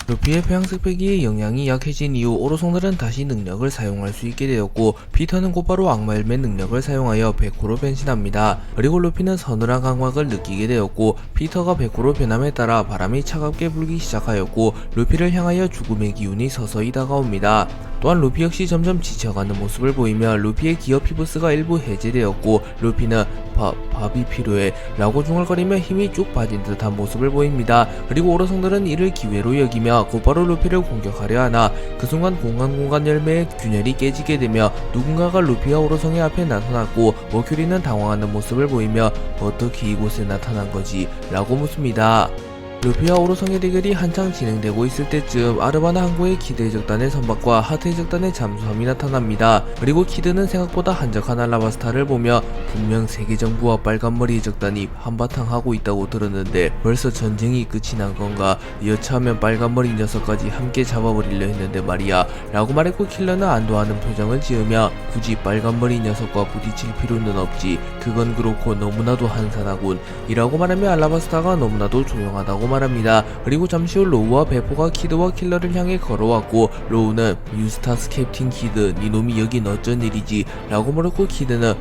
루피의 폐양색 패기의 영향이 약해진 이후 오로송들은 다시 능력을 사용할 수 있게 되었고, 피터는 곧바로 악마열매 능력을 사용하여 백호로 변신합니다. 그리고 루피는 서늘한 감각을 느끼게 되었고, 피터가 백호로 변함에 따라 바람이 차갑게 불기 시작하였고, 루피를 향하여 죽음의 기운이 서서히 다가옵니다. 또한 루피 역시 점점 지쳐가는 모습을 보이며 루피의 기어 피부스가 일부 해제되었고, 루피는 밥이 필요해 라고 중얼거리며 힘이 쭉 빠진 듯한 모습을 보입니다. 그리고 오로성들은 이를 기회로 여기며 곧바로 루피를 공격하려 하나, 그 순간 공간 열매의 균열이 깨지게 되며 누군가가 루피와 오로성의 앞에 나타났고, 머큐리는 당황하는 모습을 보이며 어떻게 이곳에 나타난 거지? 라고 묻습니다. 루피와 오로성의 대결이 한창 진행되고 있을 때쯤 아르바나 항구의 키드 해적단의 선박과 하트 해적단의 잠수함이 나타납니다. 그리고 키드는 생각보다 한적한 알라바스타를 보며 분명 세계정부와 빨간머리 해적단이 한바탕 하고 있다고 들었는데 벌써 전쟁이 끝이 난 건가? 여차하면 빨간머리 녀석까지 함께 잡아버리려 했는데 말이야 라고 말했고, 킬러는 안도하는 표정을 지으며 굳이 빨간머리 녀석과 부딪힐 필요는 없지, 그건 그렇고 너무나도 한산하군 이라고 말하며 알라바스타가 너무나도 조용하다고 말합니다. 그리고 잠시 후 로우와 베포가 키드와 킬러를 향해 걸어왔고, 로우는 유스타스 캡틴 키드, 니놈이 여긴 어쩐 일이지? 라고 물었고, 키드는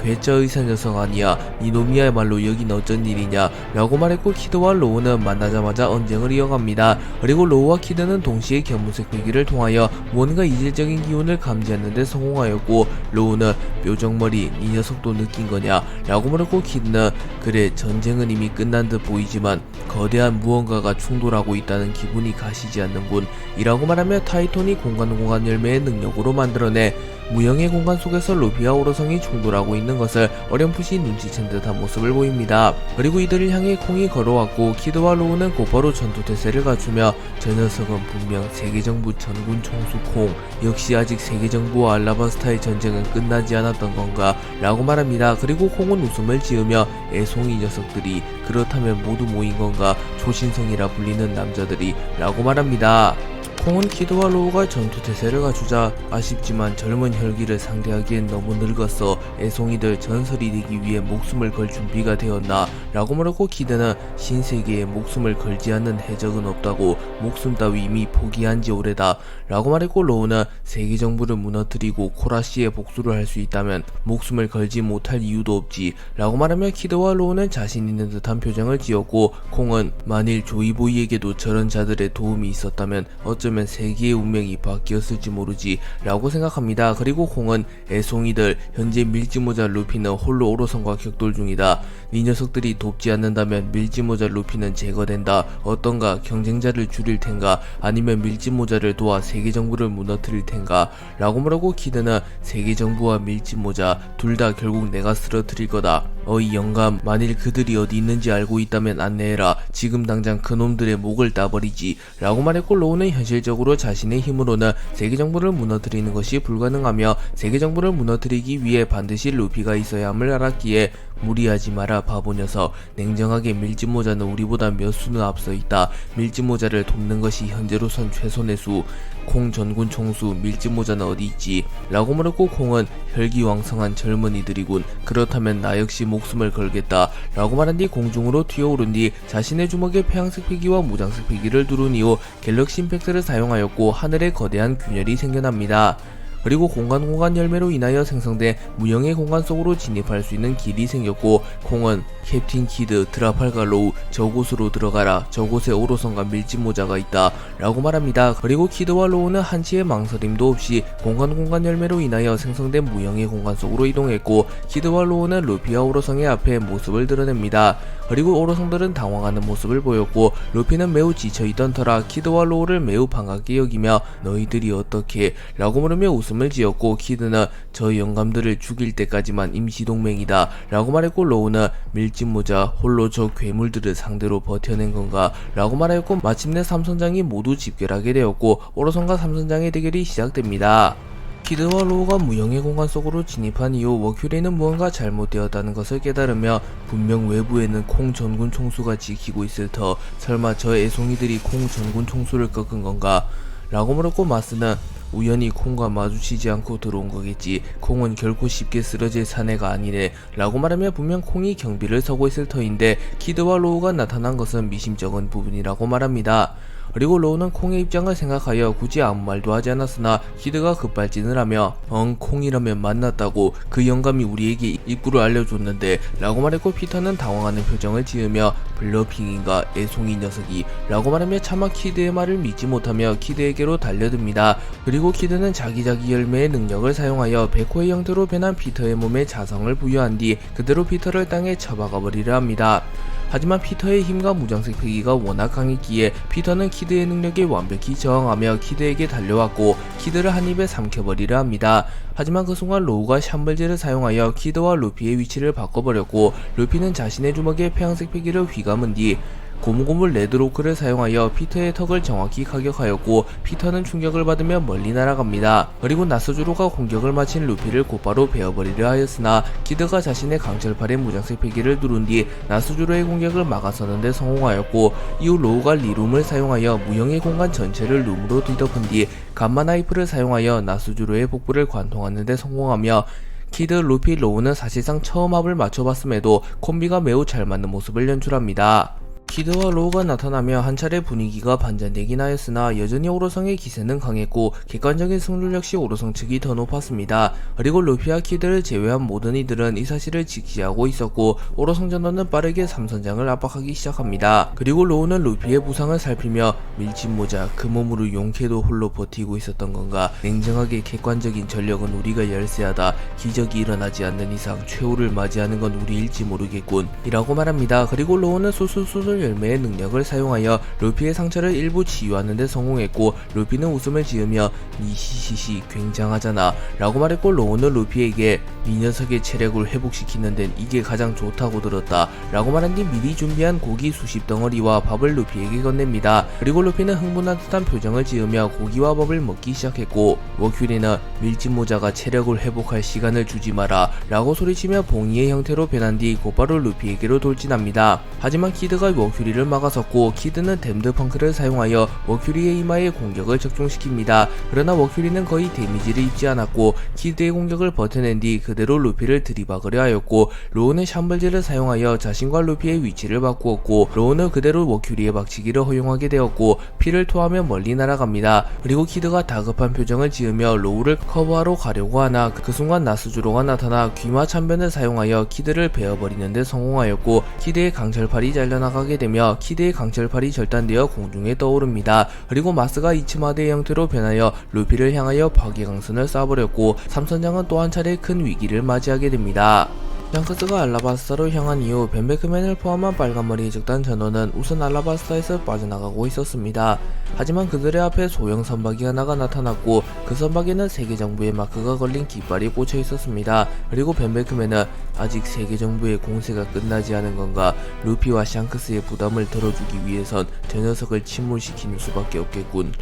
괴짜 의사 녀석 아니야, 니놈이야말로 여긴 어쩐 일이냐? 라고 말했고, 키드와 로우는 만나자마자 언쟁을 이어갑니다. 그리고 로우와 키드는 동시에 견문색 배기를 통하여 뭔가 이질적인 기운을 감지하는 데 성공하였고, 로우는 뾰족머리 니 녀석도 느낀 거냐? 라고 물었고, 키드는 그래, 전쟁은 이미 끝난 듯 보이지만 거대한 무언가가 충돌하고 있다는 기분이 가시지 않는군 이라고 말하며 타이톤이 공간 열매의 능력으로 만들어내 무형의 공간 속에서 루피와 오로성이 충돌하고 있는 것을 어렴풋이 눈치챈 듯한 모습을 보입니다. 그리고 이들을 향해 콩이 걸어왔고, 키드와 로우는 곧바로 전투태세를 갖추며 저 녀석은 분명 세계정부 전군 총수 콩, 역시 아직 세계정부와 알라바스타의 전쟁은 끝나지 않았던 건가? 라고 말합니다. 그리고 콩은 웃음을 지으며 애송이 녀석들이 그렇다면 모두 모인 건가? 초신성이라 불리는 남자들이 라고 말합니다. 콩은 키드와 로우가 전투태세를 갖추자 아쉽지만 젊은 혈기를 상대하기엔 너무 늙었어, 애송이들 전설이 되기 위해 목숨을 걸 준비가 되었나? 라고 물었고, 키드는 신세계에 목숨을 걸지 않는 해적은 없다고, 목숨 따위 이미 포기한 지 오래다 라고 말했고, 로우는 세계정부를 무너뜨리고 코라시에 복수를 할 수 있다면 목숨을 걸지 못할 이유도 없지 라고 말하며 키드와 로우는 자신 있는 듯한 표정을 지었고, 콩은 만일 조이보이에게도 저런 자들의 도움이 있었다면 어쩌면 세계의 운명이 바뀌었을지 모르지 라고 생각합니다. 그리고 콩은 애송이들, 현재 밀지모자 루피는 홀로 오로성과 격돌 중이다. 이 녀석들이 돕지 않는다면 밀지모자 루피는 제거된다. 어떤가? 경쟁자를 줄일 텐가? 아니면 밀지모자를 도와 세계정부를 무너뜨릴 텐가? 라고 물었고, 키드는 세계정부와 밀지모자 둘 다 결국 내가 쓰러뜨릴 거다. 어이 영감, 만일 그들이 어디 있는지 알고 있다면 안내해라. 지금 당장 그놈들의 목을 따버리지 라고 말했고, 로우는 현실적으로 자신의 힘으로는 세계정부를 무너뜨리는 것이 불가능하며 세계정부를 무너뜨리기 위해 반드시 루피가 있어야 함을 알았기에 무리하지 마라 바보 녀석, 냉정하게 밀짚모자는 우리보다 몇 수는 앞서 있다. 밀짚모자를 돕는 것이 현재로선 최선의 수. 콩 전군 총수, 밀짚모자는 어디 있지? 라고 물었고, 콩은 혈기왕성한 젊은이들이군. 그렇다면 나 역시 목숨을 걸겠다 라고 말한 뒤 공중으로 튀어오른 뒤 자신의 주먹에 폐양색 패기와 무장색 패기를 두른 이후 갤럭시 임팩트를 사용하였고, 하늘에 거대한 균열이 생겨납니다. 그리고 공간 열매로 인하여 생성된 무형의 공간 속으로 진입할 수 있는 길이 생겼고, 콩은 캡틴 키드, 드라팔과 로우, 저곳으로 들어가라. 저곳에 오로성과 밀짚모자가 있다 라고 말합니다. 그리고 키드와 로우는 한치의 망설임도 없이 공간 열매로 인하여 생성된 무형의 공간 속으로 이동했고, 키드와 로우는 루피와 오로성의 앞에 모습을 드러냅니다. 그리고 오로성들은 당황하는 모습을 보였고, 루피는 매우 지쳐있던 터라 키드와 로우를 매우 반갑게 여기며 너희들이 어떻게? 라고 물으며 웃음을 지었고, 키드는 저 영감들을 죽일 때까지만 임시동맹이다 라고 말했고, 로우는 밀짚모자 홀로 저 괴물들을 상대로 버텨낸 건가? 라고 말하였고, 마침내 삼선장이 모두 집결하게 되었고 오로성과 삼선장의 대결이 시작됩니다. 키드와 로우가 무형의 공간 속으로 진입한 이후 머큐리는 무언가 잘못되었다는 것을 깨달으며 분명 외부에는 콩 전군 총수가 지키고 있을 터, 설마 저 애송이들이 콩 전군 총수를 꺾은 건가? 라고 물었고, 마스는 우연히 콩과 마주치지 않고 들어온 거겠지. 콩은 결코 쉽게 쓰러질 사내가 아니네 라고 말하며 분명 콩이 경비를 서고 있을 터인데 키드와 로우가 나타난 것은 미심쩍은 부분이라고 말합니다. 그리고 로우는 콩의 입장을 생각하여 굳이 아무 말도 하지 않았으나 키드가 급발진을 하며 콩이라면 만났다고 그 영감이 우리에게 입구를 알려줬는데 라고 말했고, 피터는 당황하는 표정을 지으며 블러핑인가 애송이 녀석이 라고 말하며 차마 키드의 말을 믿지 못하며 키드에게로 달려듭니다. 그리고 키드는 자기자기 열매의 능력을 사용하여 백호의 형태로 변한 피터의 몸에 자성을 부여한 뒤 그대로 피터를 땅에 쳐박아 버리려 합니다. 하지만 피터의 힘과 무장색 패기가 워낙 강했기에 피터는 키드의 능력에 완벽히 저항하며 키드에게 달려왔고 키드를 한 입에 삼켜버리려 합니다. 하지만 그 순간 로우가 샴블제를 사용하여 키드와 루피의 위치를 바꿔버렸고, 루피는 자신의 주먹에 폐양색 패기를 휘감은 뒤 고무고무 레드로크를 사용하여 피터의 턱을 정확히 가격하였고, 피터는 충격을 받으며 멀리 날아갑니다. 그리고 나스주로가 공격을 마친 루피를 곧바로 베어버리려 하였으나 키드가 자신의 강철팔의 무장색 패기를 누른 뒤 나스주로의 공격을 막아서는 데 성공하였고, 이후 로우가 리룸을 사용하여 무형의 공간 전체를 룸으로 뒤덮은 뒤 감마나이프를 사용하여 나스주로의 복부를 관통하는 데 성공하며, 키드, 루피, 로우는 사실상 처음 합을 맞춰봤음에도 콤비가 매우 잘 맞는 모습을 연출합니다. 키드와 로우가 나타나며 한 차례 분위기가 반전되긴 하였으나 여전히 오로성의 기세는 강했고 객관적인 승률 역시 오로성 측이 더 높았습니다. 그리고 루피와 키드를 제외한 모든 이들은 이 사실을 직시하고 있었고 오로성 전원은 빠르게 삼선장을 압박하기 시작합니다. 그리고 로우는 루피의 부상을 살피며 밀짚모자, 그 몸으로 용케도 홀로 버티고 있었던 건가, 냉정하게 객관적인 전력은 우리가 열세하다, 기적이 일어나지 않는 이상 최후를 맞이하는 건 우리일지 모르겠군 이라고 말합니다. 그리고 로우는 소술소술 열매의 능력을 사용하여 루피의 상처를 일부 치유하는 데 성공했고, 루피는 웃음을 지으며 니시시시 굉장하잖아 라고 말했고, 로우는 루피에게 이 녀석의 체력을 회복시키는 데는 이게 가장 좋다고 들었다 라고 말한 뒤 미리 준비한 고기 수십 덩어리와 밥을 루피에게 건넵니다. 그리고 루피는 흥분한 듯한 표정을 지으며 고기와 밥을 먹기 시작했고, 워큐리는 밀짚모자가 체력을 회복할 시간을 주지 마라 라고 소리치며 봉이의 형태로 변한 뒤 곧바로 루피에게로 돌진합니다. 하지만 키드가 워큐리를 막아섰고 키드는 댐드 펑크를 사용하여 워큐리의 이마에 공격을 적중시킵니다. 그러나 워큐리는 거의 데미지를 입지 않았고 키드의 공격을 버텨낸 뒤 그대로 루피를 들이박으려 하였고, 로우는 샴블제를 사용하여 자신과 루피의 위치를 바꾸었고, 로우는 그대로 워큐리의 박치기를 허용하게 되었고 피를 토하며 멀리 날아갑니다. 그리고 키드가 다급한 표정을 지으며 로우를 커버하러 가려고 하나 그 순간 나스주로가 나타나 귀마 참변을 사용하여 키드를 베어버리는 데 성공하였고, 키드의 강철팔이 잘려나가게 되며 키드의 강철팔이 절단되어 공중에 떠오릅니다. 그리고 마스가 이츠마데의 형태로 변하여 루피를 향하여 파괴강선을 쏴버렸고 삼선장은 또 한 차례 큰 위기를 맞이하게 됩니다. 샹크스가 알라바스타로 향한 이후 벤베크맨을 포함한 빨간머리 적단 전원은 우선 알라바스타에서 빠져나가고 있었습니다. 하지만 그들의 앞에 소형 선박이 하나가 나타났고 그 선박에는 세계정부의 마크가 걸린 깃발이 꽂혀 있었습니다. 그리고 벤베크맨은 아직 세계정부의 공세가 끝나지 않은 건가, 루피와 샹크스의 부담을 덜어주기 위해선 저 녀석을 침몰시키는 수밖에 없겠군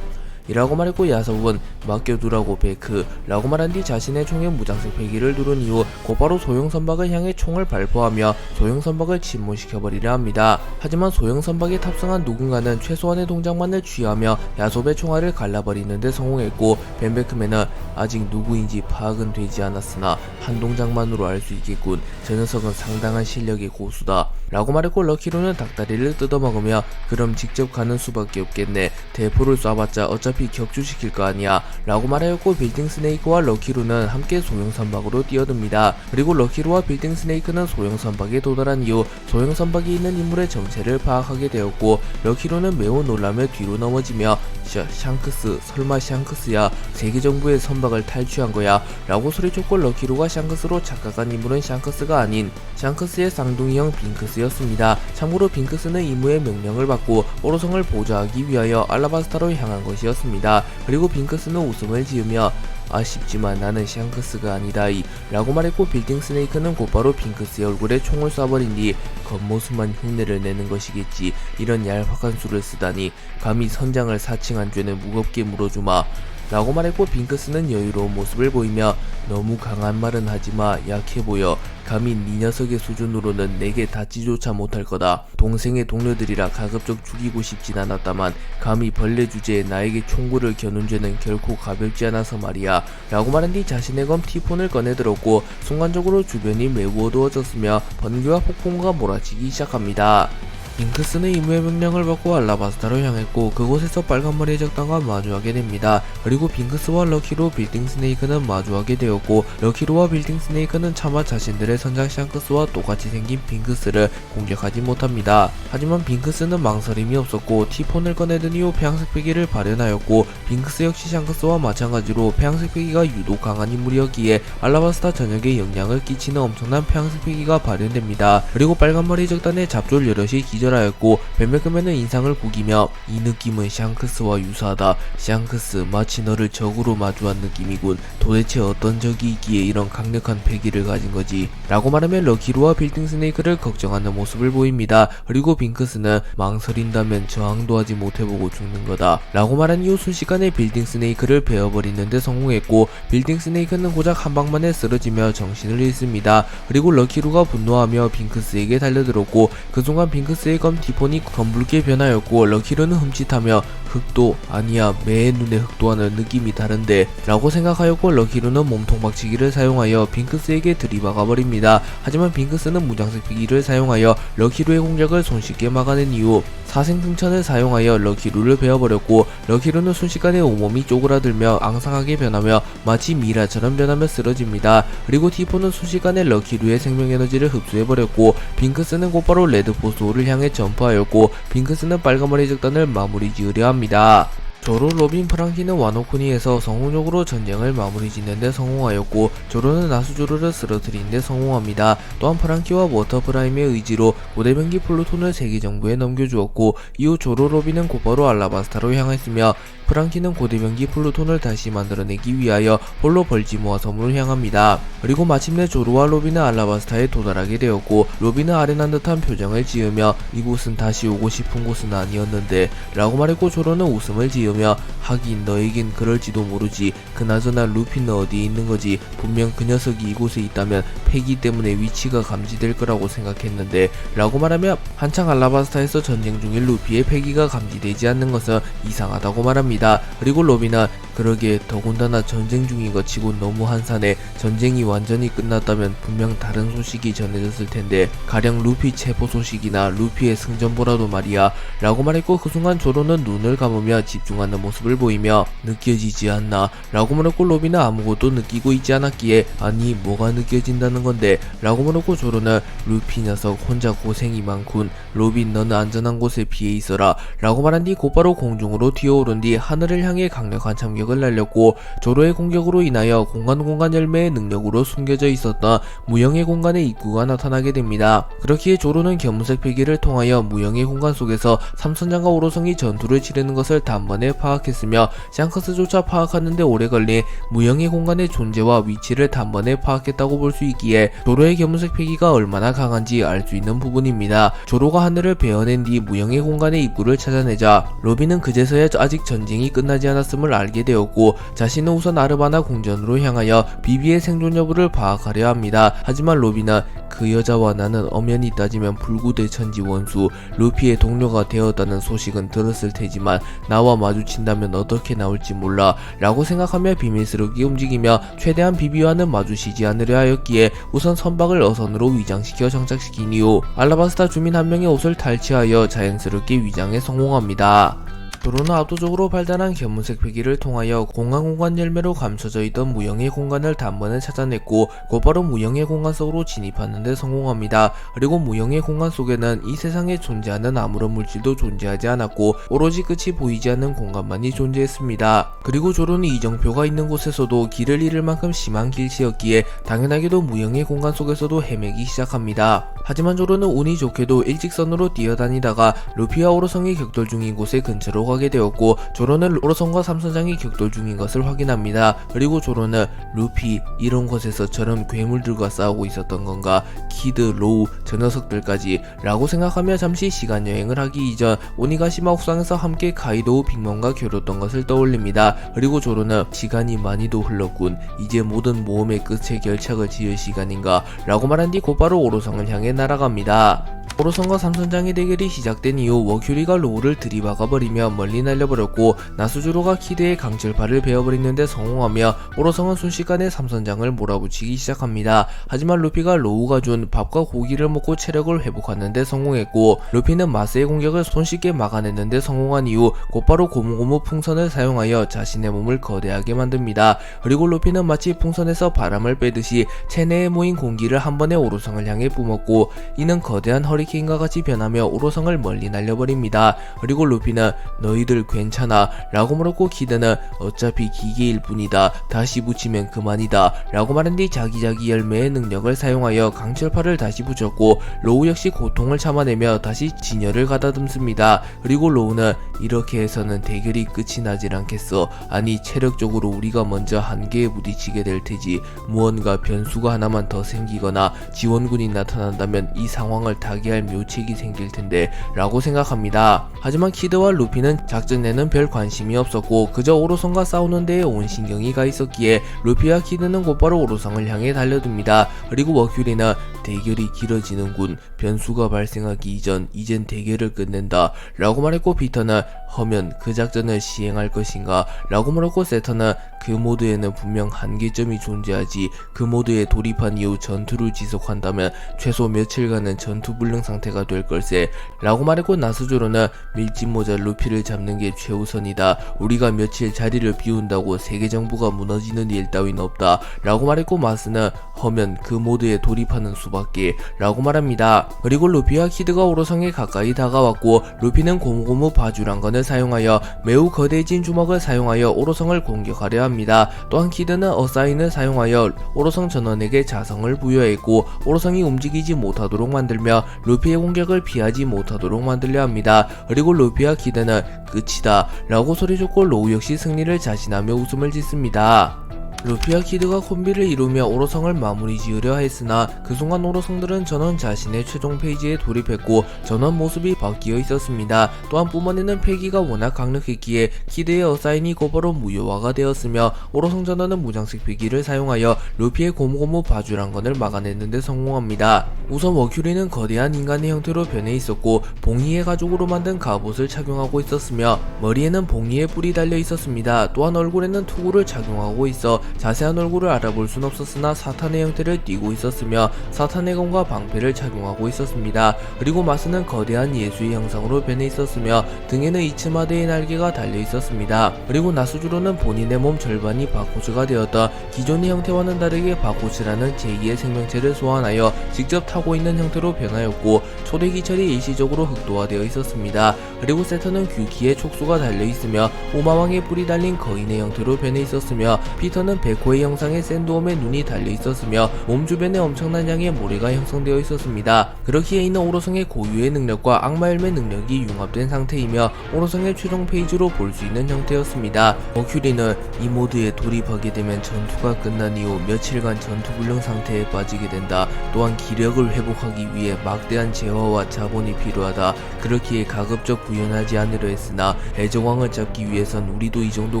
이라고 말했고, 야섭은 맡겨두라고 베크 라고 말한 뒤 자신의 총에 무장색 패기를 누른 이후 곧바로 소형 선박을 향해 총을 발포하며 소형 선박을 침몰시켜버리려 합니다. 하지만 소형 선박에 탑승한 누군가는 최소한의 동작만을 취하며 야섭의 총알을 갈라버리는 데 성공했고, 벤베크맨은 아직 누구인지 파악은 되지 않았으나 한 동작만으로 알 수 있겠군, 저 녀석은 상당한 실력의 고수다 라고 말했고, 럭키로는 닭다리를 뜯어먹으며 그럼 직접 가는 수밖에 없겠네, 대포를 쏴봤자 어차피 격추시킬 거 아니야 라고 말하였고, 빌딩 스네이크와 럭키루는 함께 소형 선박으로 뛰어듭니다. 그리고 럭키루와 빌딩 스네이크는 소형 선박에 도달한 이후 소형 선박이 있는 인물의 정체를 파악하게 되었고, 럭키루는 매우 놀라며 뒤로 넘어지며 샹크스, 설마 샹크스야, 세계정부의 선박을 탈취한 거야 라고 소리쳤고, 럭키루가 샹크스로 착각한 인물은 샹크스가 아닌 샹크스의 쌍둥이형 빙크스였습니다. 참고로 빙크스는 이무의 명령을 받고 오로성을 보좌하기 위하여 알라바스타로 향한 것이었습니다. 그리고 빙크스는 웃음을 지으며 아쉽지만 나는 샹크스가 아니다이 라고 말했고, 빌딩 스네이크는 곧바로 빙크스의 얼굴에 총을 쏴버린 뒤 겉모습만 흉내를 내는 것이겠지, 이런 얄팍한 수를 쓰다니, 감히 선장을 사칭한 죄는 무겁게 물어주마 라고 말했고, 빙크스는 여유로운 모습을 보이며 너무 강한 말은 하지마, 약해 보여, 감히 네 녀석의 수준으로는 내게 닿지조차 못할 거다, 동생의 동료들이라 가급적 죽이고 싶진 않았다만 감히 벌레 주제에 나에게 총구를 겨눈 죄는 결코 가볍지 않아서 말이야 라고 말한 뒤 자신의 검 티폰을 꺼내들었고, 순간적으로 주변이 매우 어두워졌으며 번개와 폭풍우가 몰아치기 시작합니다. 빙크스는 임무의 명령을 받고 알라바스타로 향했고 그곳에서 빨간머리의 적단과 마주하게 됩니다. 그리고 빙크스와 럭키로 빌딩 스네이크는 마주하게 되었고 럭키로와 빌딩 스네이크는 차마 자신들의 선장 샹크스와 똑같이 생긴 빙크스를 공격하지 못합니다. 하지만 빙크스는 망설임이 없었고 티폰을 꺼내든 이후 폐양색 패기를 발현하였고 빙크스 역시 샹크스와 마찬가지로 폐양색 패기가 유독 강한 인물이었기에 알라바스타 전역에 영향을 끼치는 엄청난 폐양색 패기가 발현됩니다. 그리고 빨간머리 적단의 잡졸 여럿이 기절하였고 뱀백금에는 인상을 구기며 이 느낌은 샹크스와 유사하다. 샹크스 마치 너를 적으로 마주한 느낌이군. 도대체 어떤 적이 있기에 이런 강력한 패기를 가진 거지? 라고 말하며 럭키로와 빌딩 스네이크를 걱정하는 모습을 보입니다. 그리고 빙크스는 망설인다면 저항도 하지 못해보고 죽는 거다 라고 말한 이후 순식간에 빌딩 스네이크를 베어버리는데 성공했고 빌딩 스네이크는 고작 한 방만에 쓰러지며 정신을 잃습니다. 그리고 럭키로가 분노하며 빙크스에게 달려들었고 그 순간 빙크스의 검 티폰이 검붉게 변하였고 럭키로는 흠칫하며 흑도 아니야 매의 눈에 흑도와는 느낌이 다른데 라고 생각하였고 럭키로는 몸통 박치기를 사용하여 빙크스에게 들이박아버립니다. 하지만 빙크스는 무장색 피기를 사용하여 럭키로의 공격을 손쉽게 막아낸 이후 사생등천을 사용하여 럭키로를 베어버렸고 럭키로는 순식간에 온몸이 쪼그라들며 앙상하게 변하며 마치 미라처럼 변하며 쓰러집니다. 그리고 티폰은 순식간에 럭키로의 생명에너지를 흡수해버렸고 빙크스는 곧바로 레드포스호를 향해 점프하였고 빙크스는 빨간머리 적단을 마무리 지으려 합니다. 조로, 로빈, 프랑키는 와노쿠니에서 성공적으로 전쟁을 마무리 짓는데 성공하였고 조로는 나수조르를 쓰러뜨리는데 성공합니다. 또한 프랑키와 워터프라임의 의지로 고대병기 플루톤을 세계정부에 넘겨주었고 이후 조로, 로빈은 곧바로 알라바스타로 향했으며 프랑키는 고대병기 플루톤을 다시 만들어내기 위하여 홀로 벌지모아 섬으로 향합니다. 그리고 마침내 조로와 로빈은 알라바스타에 도달하게 되었고 로빈은 아련한 듯한 표정을 지으며 이곳은 다시 오고 싶은 곳은 아니었는데 라고 말했고 조로는 웃음을 지으며 하긴 너에겐 그럴지도 모르지. 그나저나 루피는 어디에 있는 거지? 분명 그 녀석이 이곳에 있다면 패기 때문에 위치가 감지될 거라고 생각했는데 라고 말하며 한창 알라바스타에서 전쟁 중인 루피의 패기가 감지되지 않는 것은 이상하다고 말합니다. 그리고 로빈은 그러게 더군다나 전쟁 중인 것 치고 너무 한산해. 전쟁이 완전히 끝났다면 분명 다른 소식이 전해졌을 텐데 가령 루피 체포 소식이나 루피의 승전보라도 말이야 라고 말했고 그 순간 조로는 눈을 감으며 집중하는 모습을 보이며 느껴지지 않나 라고 물었고 로빈은 아무것도 느끼고 있지 않았기에 아니 뭐가 느껴진다는 건데 라고 물었고 조로는 루피 녀석 혼자 고생이 많군. 로빈 너는 안전한 곳에 피해 있어라 라고 말한 뒤 곧바로 공중으로 튀어오른 뒤 하늘을 향해 강력한 참격을 날렸고 조로의 공격으로 인하여 공간 열매의 능력으로 숨겨져 있었던 무형의 공간의 입구가 나타나게 됩니다. 그렇기에 조로는 견문색 필기를 통하여 무형의 공간 속에서 삼선장과 오로성이 전투를 치르는 것을 단번에 파악했으며 샹크스조차 파악하는데 오래 걸린 무형의 공간의 존재와 위치를 단번에 파악했다고 볼 수 있기에 조로의 견문색 필기가 얼마나 강한지 알 수 있는 부분입니다. 조로가 하늘을 베어낸 뒤 무형의 공간의 입구를 찾아내자 로빈은 그제서야 아직 전쟁이 끝나지 않았음을 알게 되었고 자신은 우선 아르바나 궁전으로 향하여 비비의 생존 여부를 파악하려 합니다. 하지만 로빈은 그 여자와 나는 엄연히 따지면 불구대천지 원수 루피의 동료가 되었다는 소식은 들었을 테지만 나와 마주친다면 어떻게 나올지 몰라 라고 생각하며 비밀스럽게 움직이며 최대한 비비와는 마주치지 않으려 하였기에 우선 선박을 어선으로 위장시켜 정착시킨 이후 알라바스타 주민 한 명의 옷을 탈취하여 자연스럽게 위장에 성공합니다. 조로는 압도적으로 발달한 견문색 패기를 통하여 공간 열매로 감춰져 있던 무형의 공간을 단번에 찾아냈고 곧바로 무형의 공간 속으로 진입하는데 성공합니다. 그리고 무형의 공간 속에는 이 세상에 존재하는 아무런 물질도 존재하지 않았고 오로지 끝이 보이지 않는 공간만이 존재했습니다. 그리고 조로는 이정표가 있는 곳에서도 길을 잃을 만큼 심한 길치였기에 당연하게도 무형의 공간 속에서도 헤매기 시작합니다. 하지만 조로는 운이 좋게도 일직선으로 뛰어다니다가 루피와 오로성이 격돌 중인 곳의 근처로 가게 되었고 조로는 오로성과 삼선장이 격돌 중인 것을 확인합니다. 그리고 조로는 루피 이런 곳에서 저런 괴물들과 싸우고 있었던 건가? 키드, 로우 저 녀석들까지 라고 생각하며 잠시 시간여행을 하기 이전 오니가시마 옥상에서 함께 가이도우 빅몬과 겨뤘던 것을 떠올립니다. 그리고 조로는 시간이 많이도 흘렀군. 이제 모든 모험의 끝에 결착을 지을 시간인가? 라고 말한 뒤 곧바로 오로성을 향해 날아갑니다. 오로성과 삼선장의 대결이 시작된 이후 머큐리가 로우를 들이박아버리며 멀리 날려버렸고 나스주로가 키드의 강철파를 베어버리는데 성공하며 오로성은 순식간에 삼선장을 몰아붙이기 시작합니다. 하지만 루피가 로우가 준 밥과 고기를 먹고 체력을 회복하는데 성공했고 루피는 마스의 공격을 손쉽게 막아냈는데 성공한 이후 곧바로 고무고무 풍선을 사용하여 자신의 몸을 거대하게 만듭니다. 그리고 루피는 마치 풍선에서 바람을 빼듯이 체내에 모인 공기를 한 번에 오로성을 향해 뿜었고 이는 거대한 허리케인과 같이 변하며 오로성을 멀리 날려버립니다. 그리고 루피는 너희들 괜찮아 라고 물었고 키드는 어차피 기계일 뿐이다 다시 붙이면 그만이다 라고 말한 뒤 자기자기 열매의 능력을 사용하여 강철파를 다시 붙였고 로우 역시 고통을 참아내며 다시 진열을 가다듬습니다. 그리고 로우는 이렇게 해서는 대결이 끝이 나질 않겠어. 아니 체력적으로 우리가 먼저 한계에 부딪히게 될 테지. 무언가 변수가 하나만 더 생기거나 지원군이 나타난다면 이 상황을 타개할 묘책이 생길 텐데 라고 생각합니다. 하지만 키드와 루피는 작전에는 별 관심이 없었고 그저 오로성과 싸우는 데에 온 신경이 가 있었기에 루피와 키드는 곧바로 오로성을 향해 달려듭니다. 그리고 머큐리는 대결이 길어지는군. 변수가 발생하기 이전 이젠 대결을 끝낸다 라고 말했고 피터는 허면 그 작전을 시행할 것인가 라고 물었고 세터는 그 모드에는 분명 한계점이 존재하지. 그 모드에 돌입한 이후 전투를 지속한다면 최소 며칠간은 전투불능 상태가 될 걸세 라고 말했고 나스조로는 밀짚모자 루피를 잡는 게 최우선이다. 우리가 며칠 자리를 비운다고 세계정부가 무너지는 일 따윈 없다 라고 말했고 마스는 허면 그 모드에 돌입하는 수밖에 라고 말합니다. 그리고 루피와 키드가 오로성에 가까이 다가왔고 루피는 고무고무 바주란건을 사용하여 매우 거대해진 주먹을 사용하여 오로성을 공격하려 합니다. 또한 키드는 어사인을 사용하여 오로성 전원에게 자성을 부여했고 오로성이 움직이지 못하도록 만들며 루피의 공격을 피하지 못하도록 만들려 합니다. 그리고 루피와 키드는 끝이다 라고 소리쳤고 로우 역시 승리를 자신하며 웃음을 짓습니다. 루피와 키드가 콤비를 이루며 오로성을 마무리 지으려 했으나 그 순간 오로성들은 전원 자신의 최종 페이지에 돌입했고 전원 모습이 바뀌어 있었습니다. 또한 뿜어내는 패기가 워낙 강력했기에 키드의 어사인이 곧바로 무효화가 되었으며 오로성 전원은 무장식 패기를 사용하여 루피의 고무고무 바주란건을 막아냈는데 성공합니다. 우선 머큐리는 거대한 인간의 형태로 변해 있었고 봉이의 가죽으로 만든 갑옷을 착용하고 있었으며 머리에는 봉이의 뿔이 달려 있었습니다. 또한 얼굴에는 투구를 착용하고 있어 자세한 얼굴을 알아볼 순 없었으나 사탄의 형태를 띠고 있었으며 사탄의 검과 방패를 착용하고 있었습니다. 그리고 마스는 거대한 예수의 형상으로 변해 있었으며 등에는 이츠마데의 날개가 달려 있었습니다. 그리고 나스주로는 본인의 몸 절반이 바코츠가 되었다. 기존의 형태와는 다르게 바코츠라는 제2의 생명체를 소환하여 직접 타고 있는 형태로 변하였고 초대 기철이 일시적으로 흑도화되어 있었습니다. 그리고 세터는 규키에 촉수가 달려 있으며 오마왕의 뿔이 달린 거인의 형태로 변해 있었으며 피터는 베코의 형상의 샌드홈의 눈이 달려 있었으며 몸 주변에 엄청난 양의 모래가 형성되어 있었습니다. 그렇기에 이는 오로성의 고유의 능력과 악마 열매 능력이 융합된 상태이며 오로성의 최종 페이지로 볼 수 있는 형태였습니다. 머큐리는 이 모드에 돌입하게 되면 전투가 끝난 이후 며칠간 전투불능 상태에 빠지게 된다. 또한 기력을 회복하기 위해 막대한 재화와 자본이 필요하다. 그렇기에 가급적 구현하지 않으려 했으나 해적왕을 잡기 위해선 우리도 이 정도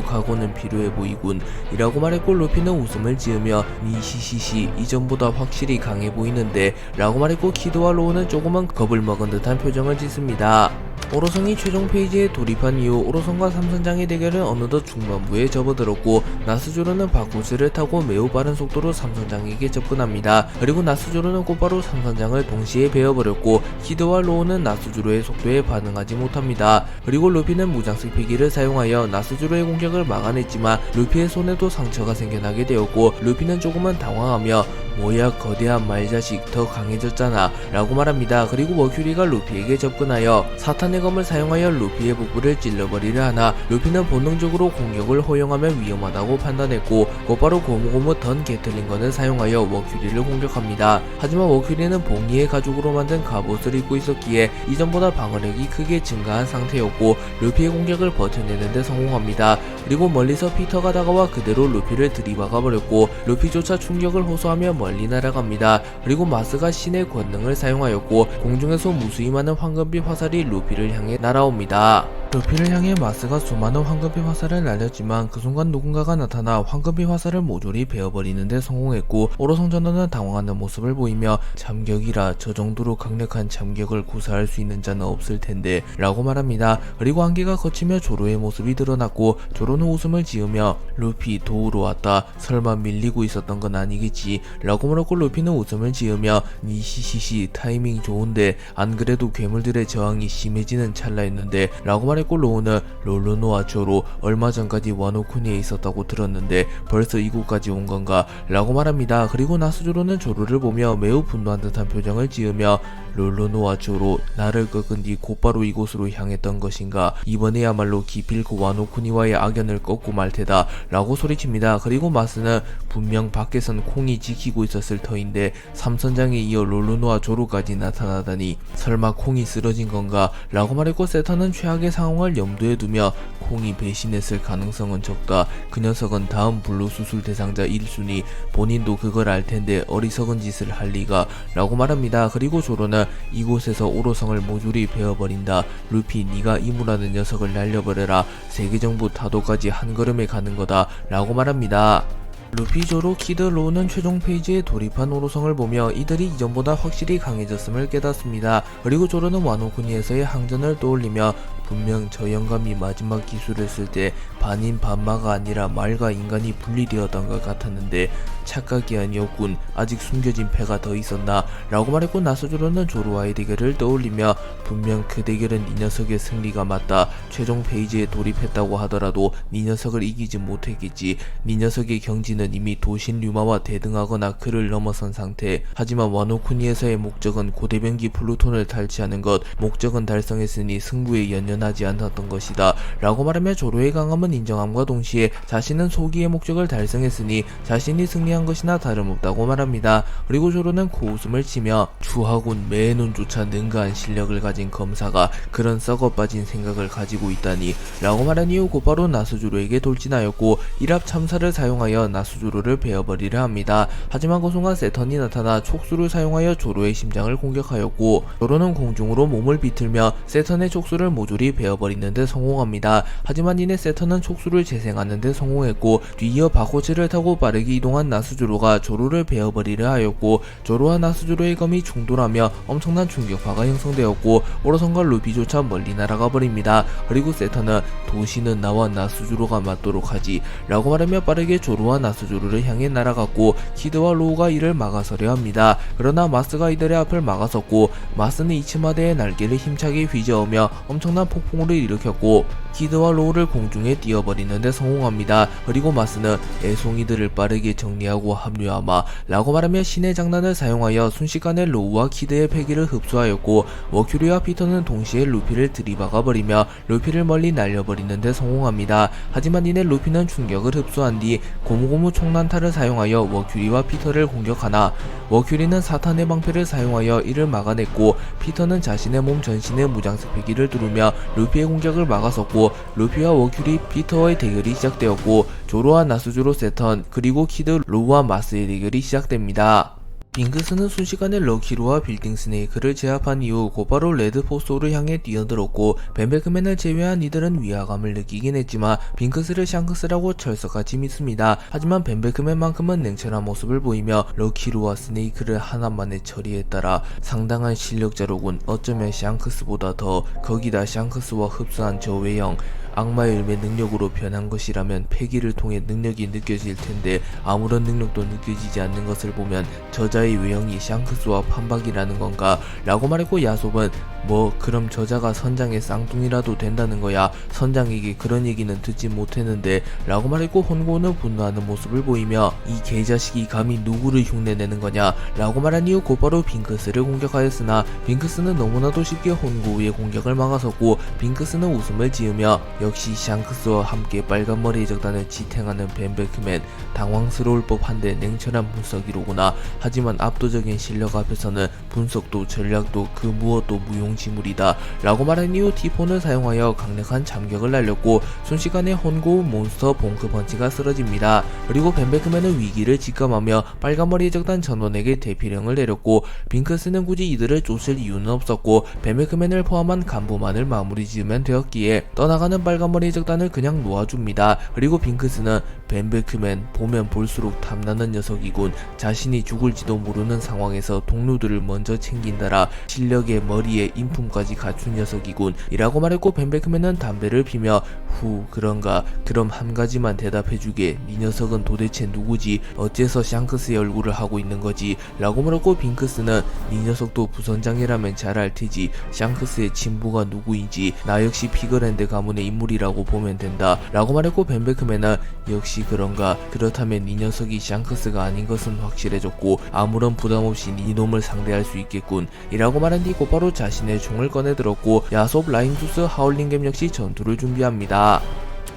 각오는 필요해 보이군 이라고 말했고 루피는 웃음을 지으며 니시시시 이전보다 확실히 강해 보이는데 라고 말했고 키드와 로우는 조금은 겁을 먹은 듯한 표정을 짓습니다. 오로성이 최종 페이지에 돌입한 이후 오로성과 삼선장의 대결은 어느덧 중반부에 접어들었고 나스조로는 바코스를 타고 매우 빠른 속도로 삼선장에게 접근합니다. 그리고 나스조로는 곧바로 삼선장을 동시에 베어버렸고 키드와 로우는 나스조로의 속도에 반응하지 못합니다. 그리고 루피는 무장식 패기를 사용하여 나스조로의 공격을 막아냈지만 루피의 손에도 상처가 생겨나게 되었고 루피는 조금은 당황하며 뭐야 거대한 말자식 더 강해졌잖아 라고 말합니다. 그리고 머큐리가 루피에게 접근하여 사탄의 검을 사용하여 루피의 복부를 찔러버리려 하나 루피는 본능적으로 공격을 허용하면 위험하다고 판단했고 곧바로 고무고무 던 게틀링건을 사용하여 머큐리를 공격합니다. 하지만 머큐리는 봉이의 가죽으로 만든 갑옷을 입고 있었기에 이전보다 방어력이 크게 증가한 상태였고 루피의 공격을 버텨내는데 성공합니다. 그리고 멀리서 피터가 다가와 그대로 루피를 들이박아버렸고 루피조차 충격을 호소하며 멀리 날아갑니다. 그리고 마스가 신의 권능을 사용하였고 공중에서 무수히 많은 황금빛 화살이 루피를 향해 날아옵니다. 루피를 향해 마스가 수많은 황금빛 화살을 날렸지만 그 순간 누군가가 나타나 황금빛 화살을 모조리 베어버리는데 성공했고 오로성 전원은 당황하는 모습을 보이며 참격이라 저 정도로 강력한 참격을 구사할 수 있는 자는 없을 텐데 라고 말합니다. 그리고 안개가 걷히며 조로의 모습이 드러났고 조로는 웃음을 지으며 루피 도우러 왔다. 설마 밀리고 있었던 건 아니겠지 라고 물었고 루피는 웃음을 지으며 니시시시 타이밍 좋은데 안 그래도 괴물들의 저항이 심해지는 찰나였는데 라고 말했고 로우는 롤루노와 조로 얼마 전까지 와노쿠니에 있었다고 들었는데 벌써 이곳까지 온 건가 라고 말합니다. 그리고 나스조로는 조로를 보며 매우 분노한 듯한 표정을 지으며 롤루노와 조로 나를 꺾은 뒤 곧바로 이곳으로 향했던 것인가 이번에야말로 기필코 와노쿠니와의 악연을 꺾고 말테다 라고 소리칩니다. 그리고 마스는 분명 밖에선 콩이 지키고 있었을 터인데 삼선장에 이어 롤루노와 조로까지 나타나다니 설마 콩이 쓰러진 건가 라고 말했고 세터는 최악의 상황을 염두에 두며 콩이 배신했을 가능성은 적다. 그 녀석은 다음 불로수술 대상자 1순위 본인도 그걸 알텐데 어리석은 짓을 할 리가 라고 말합니다. 그리고 조로는 이곳에서 오로성을 모조리 베어버린다. 루피 네가 이무라는 녀석을 날려버려라. 세계정부 타도까지 한 걸음에 가는 거다 라고 말합니다. 루피, 조로, 키드, 로우는 최종 페이지에 돌입한 오로성을 보며 이들이 이전보다 확실히 강해졌음을 깨닫습니다. 그리고 조로는 와노쿠니에서의 항전을 떠올리며 분명 저 영감이 마지막 기술을 쓸 때 반인 반마가 아니라 말과 인간이 분리되었던 것 같았는데 착각이 아니었군. 아직 숨겨진 패가 더 있었나 라고 말했고 나스조로는 조로와의 대결을 떠올리며 분명 그 대결은 이 녀석의 승리가 맞다. 최종 페이지에 돌입했다고 하더라도 이 녀석을 이기지 못했겠지. 이 녀석의 경지는 이미 도신 류마와 대등하거나 그를 넘어선 상태. 하지만 와노쿠니에서의 목적은 고대변기 플루톤을 탈취하는 것. 목적은 달성했으니 승부에 연연하지 않았던 것이다 라고 말하며 조로의 강함은 인정함과 동시에 자신은 소기의 목적을 달성했으니 자신이 승리한 것이나 다름없다고 말합니다. 그리고 조로는 코웃음을 치며 주하군 매눈조차 능가한 실력을 가진 검사가 그런 썩어빠진 생각을 가지고 있다니 라고 말한 이후 곧바로 나스조로에게 돌진하였고 일합 참사를 사용하여 나스조로를 베어버리려 합니다. 하지만 그 순간 세턴이 나타나 촉수를 사용하여 조로의 심장을 공격하였고 조로는 공중으로 몸을 비틀며 세턴의 촉수를 모조리 베어버리는데 성공합니다. 하지만 이내 세턴은 촉수를 재생하는데 성공했고 뒤이어 바코츠를 타고 빠르게 이동한 나스조로가 조로를 베어버리려 하였고 조로와 나스조로의 검이 충돌하며 엄청난 충격파가 형성되었고 오로성과 루피조차 멀리 날아가 버립니다. 그리고 세턴은 도시는 나와 나스조로가 맞도록 하지 라고 말하며 빠르게 조로와 나스조로를 향해 날아갔고 키드와 로우가 이를 막아서려 합니다. 그러나 마스가 이들의 앞을 막아섰고 마스는 이치마대의 날개를 힘차게 휘저으며 엄청난 폭풍우를 일으켰고 키드와 로우를 공중에 띄워버리는데 성공합니다. 그리고 마스는 애송이들을 빠르게 정리하고 합류하마 라고 말하며 신의 장난을 사용하여 순식간에 로우와 키드의 패기를 흡수하였고 머큐리와 피터는 동시에 루피를 들이박아버리며 루피를 멀리 날려버리는데 성공합니다. 하지만 이내 루피는 충격을 흡수한 뒤 고무고무 총난타를 사용하여 머큐리와 피터를 공격하나 머큐리는 사탄의 방패를 사용하여 이를 막아냈고 피터는 자신의 몸 전신에 무장색 패기를 두르며 루피의 공격을 막아섰고 루피와 머큐리, 피터와의 대결이 시작되었고 조로와 나스조로, 세턴 그리고 키드, 로우와 마스의 대결이 시작됩니다. 빙크스는 순식간에 럭키로와 빌딩 스네이크를 제압한 이후 곧바로 레드포소를 향해 뛰어들었고 벤베크맨을 제외한 이들은 위화감을 느끼긴 했지만 빙크스를 샹크스라고 철석같이 믿습니다. 하지만 벤베크맨만큼은 냉철한 모습을 보이며 럭키로와 스네이크를 하나만에 처리했다라 상당한 실력자로군. 어쩌면 샹크스보다 더. 거기다 샹크스와 흡수한 저 외형 악마의 열매 능력으로 변한 것이라면 패기를 통해 능력이 느껴질 텐데 아무런 능력도 느껴지지 않는 것을 보면 저자의 외형이 샹크스와 판박이라는 건가 라고 말했고 야솝은 뭐 그럼 저자가 선장의 쌍둥이라도 된다는 거야. 선장에게 그런 얘기는 듣지 못했는데 라고 말했고 혼고는 분노하는 모습을 보이며 이 개자식이 감히 누구를 흉내내는 거냐 라고 말한 이후 곧바로 빙크스를 공격하였으나 빙크스는 너무나도 쉽게 혼고의 공격을 막아섰고 빙크스는 웃음을 지으며 역시 샹크스와 함께 빨간머리의 적단을 지탱하는 벤베크맨. 당황스러울 법한데 냉철한 분석이로구나. 하지만 압도적인 실력 앞에서는 분석도 전략도 그 무엇도 무용지물이다 라고 말한 이후 T4를 사용하여 강력한 참격을 날렸고 순식간에 혼고운 몬스터 봉크 펀치가 쓰러집니다. 그리고 벤베크맨은 위기를 직감하며 빨간머리의 적단 전원에게 대피령을 내렸고 빙크스는 굳이 이들을 쫓을 이유는 없었고 벤베크맨을 포함한 간부만을 마무리 지으면 되었기에 떠나가는 빨간머리의 적단을 그냥 놓아줍니다. 그리고 빙크스는 벤베크맨 보면 볼수록 탐나는 녀석이군. 자신이 죽을지도 모르는 상황에서 동료들을 먼저 챙긴다라. 실력에 머리에 인품까지 갖춘 녀석이군 이라고 말했고 벤베크맨은 담배를 피며 후 그런가 그럼 한 가지만 대답해주게. 네 녀석은 도대체 누구지? 어째서 샹크스의 얼굴을 하고 있는 거지? 라고 물었고 빙크스는 네 녀석도 부선장이라면 잘 알테지. 샹크스의 친부가 누구인지 나 역시 피그랜드 가문의 인물이라고 보면 된다 라고 말했고 벤베크맨은 역시 그런가 그렇다면 네 녀석이 샹크스가 아닌 것은 확실해졌고 아무런 부담없이 네 놈을 상대할 수 있겠군 이라고 말한 뒤 곧바로 자신의 총을 꺼내들었고 야솝, 라임주스, 하울링겜 역시 전투를 준비합니다.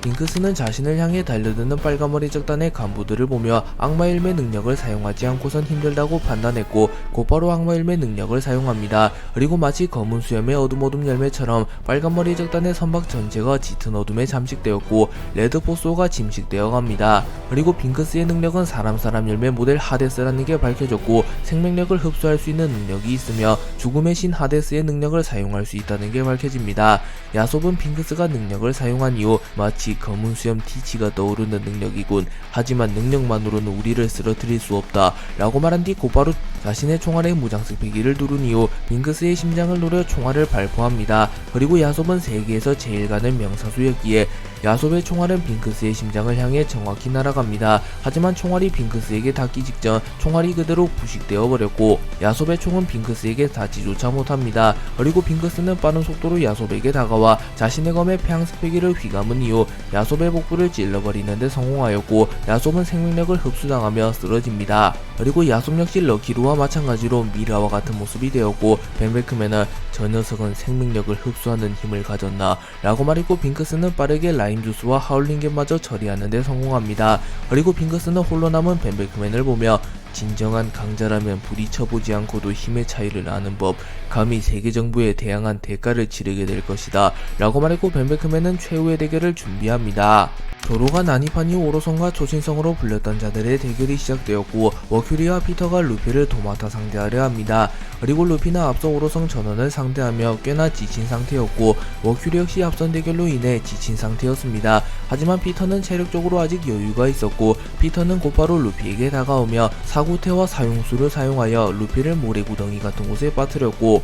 빙크스는 자신을 향해 달려드는 빨간머리 적단의 간부들을 보며 악마일매 능력을 사용하지 않고선 힘들다고 판단했고 곧바로 악마일매 능력을 사용합니다. 그리고 마치 검은 수염의 어둠 열매처럼 빨간머리 적단의 선박 전체가 짙은 어둠에 잠식되었고 레드포소가 침식되어 갑니다. 그리고 빙크스의 능력은 사람 열매 모델 하데스라는 게 밝혀졌고 생명력을 흡수할 수 있는 능력이 있으며 죽음의 신 하데스의 능력을 사용할 수 있다는 게 밝혀집니다. 야솝은 빙크스가 능력을 사용한 이후 마치 검은 수염 티치가 떠오르는 능력이군. 하지만 능력만으로는 우리를 쓰러뜨릴 수 없다 라고 말한 뒤 곧바로 자신의 총알에 무장색 배기를 누른 이후 빙크스의 심장을 노려 총알을 발포합니다. 그리고 야솝은 세계에서 제일 가는 명사수였기에 야솝의 총알은 빙크스의 심장을 향해 정확히 날아갑니다. 하지만 총알이 빙크스에게 닿기 직전 총알이 그대로 부식되어 버렸고 야솝의 총은 빙크스에게 닿지조차 못합니다. 그리고 빙크스는 빠른 속도로 야솝에게 다가와 자신의 검에 폐양색 배기를 휘감은 이후 야솝의 복부를 찔러버리는 데 성공하였고 야솝은 생명력을 흡수당하며 쓰러집니다. 그리고 야솝 역시 럭키루와 마찬가지로 미라와 같은 모습이 되었고 벤베크맨은 저 녀석은 생명력을 흡수하는 힘을 가졌나 라고 말했고 빙크스는 빠르게 라임주스와 하울링겜마저 처리하는 데 성공합니다. 그리고 빙크스는 홀로 남은 벤베크맨을 보며 진정한 강자라면 부딪혀보지 않고도 힘의 차이를 아는 법, 감히 세계정부에 대항한 대가를 치르게 될 것이다 라고 말했고 벤베크맨은 최후의 대결을 준비합니다. 조로가 난입한 이후 오로성과 초신성으로 불렸던 자들의 대결이 시작되었고 머큐리와 피터가 루피를 도맡아 상대하려 합니다. 그리고 루피는 앞서 오로성 전원을 상대하며 꽤나 지친 상태였고 머큐리 역시 앞선 대결로 인해 지친 상태였습니다. 하지만 피터는 체력적으로 아직 여유가 있었고 피터는 곧바로 루피에게 다가오며 사구태와 사용수를 사용하여 루피를 모래구덩이 같은 곳에 빠뜨렸고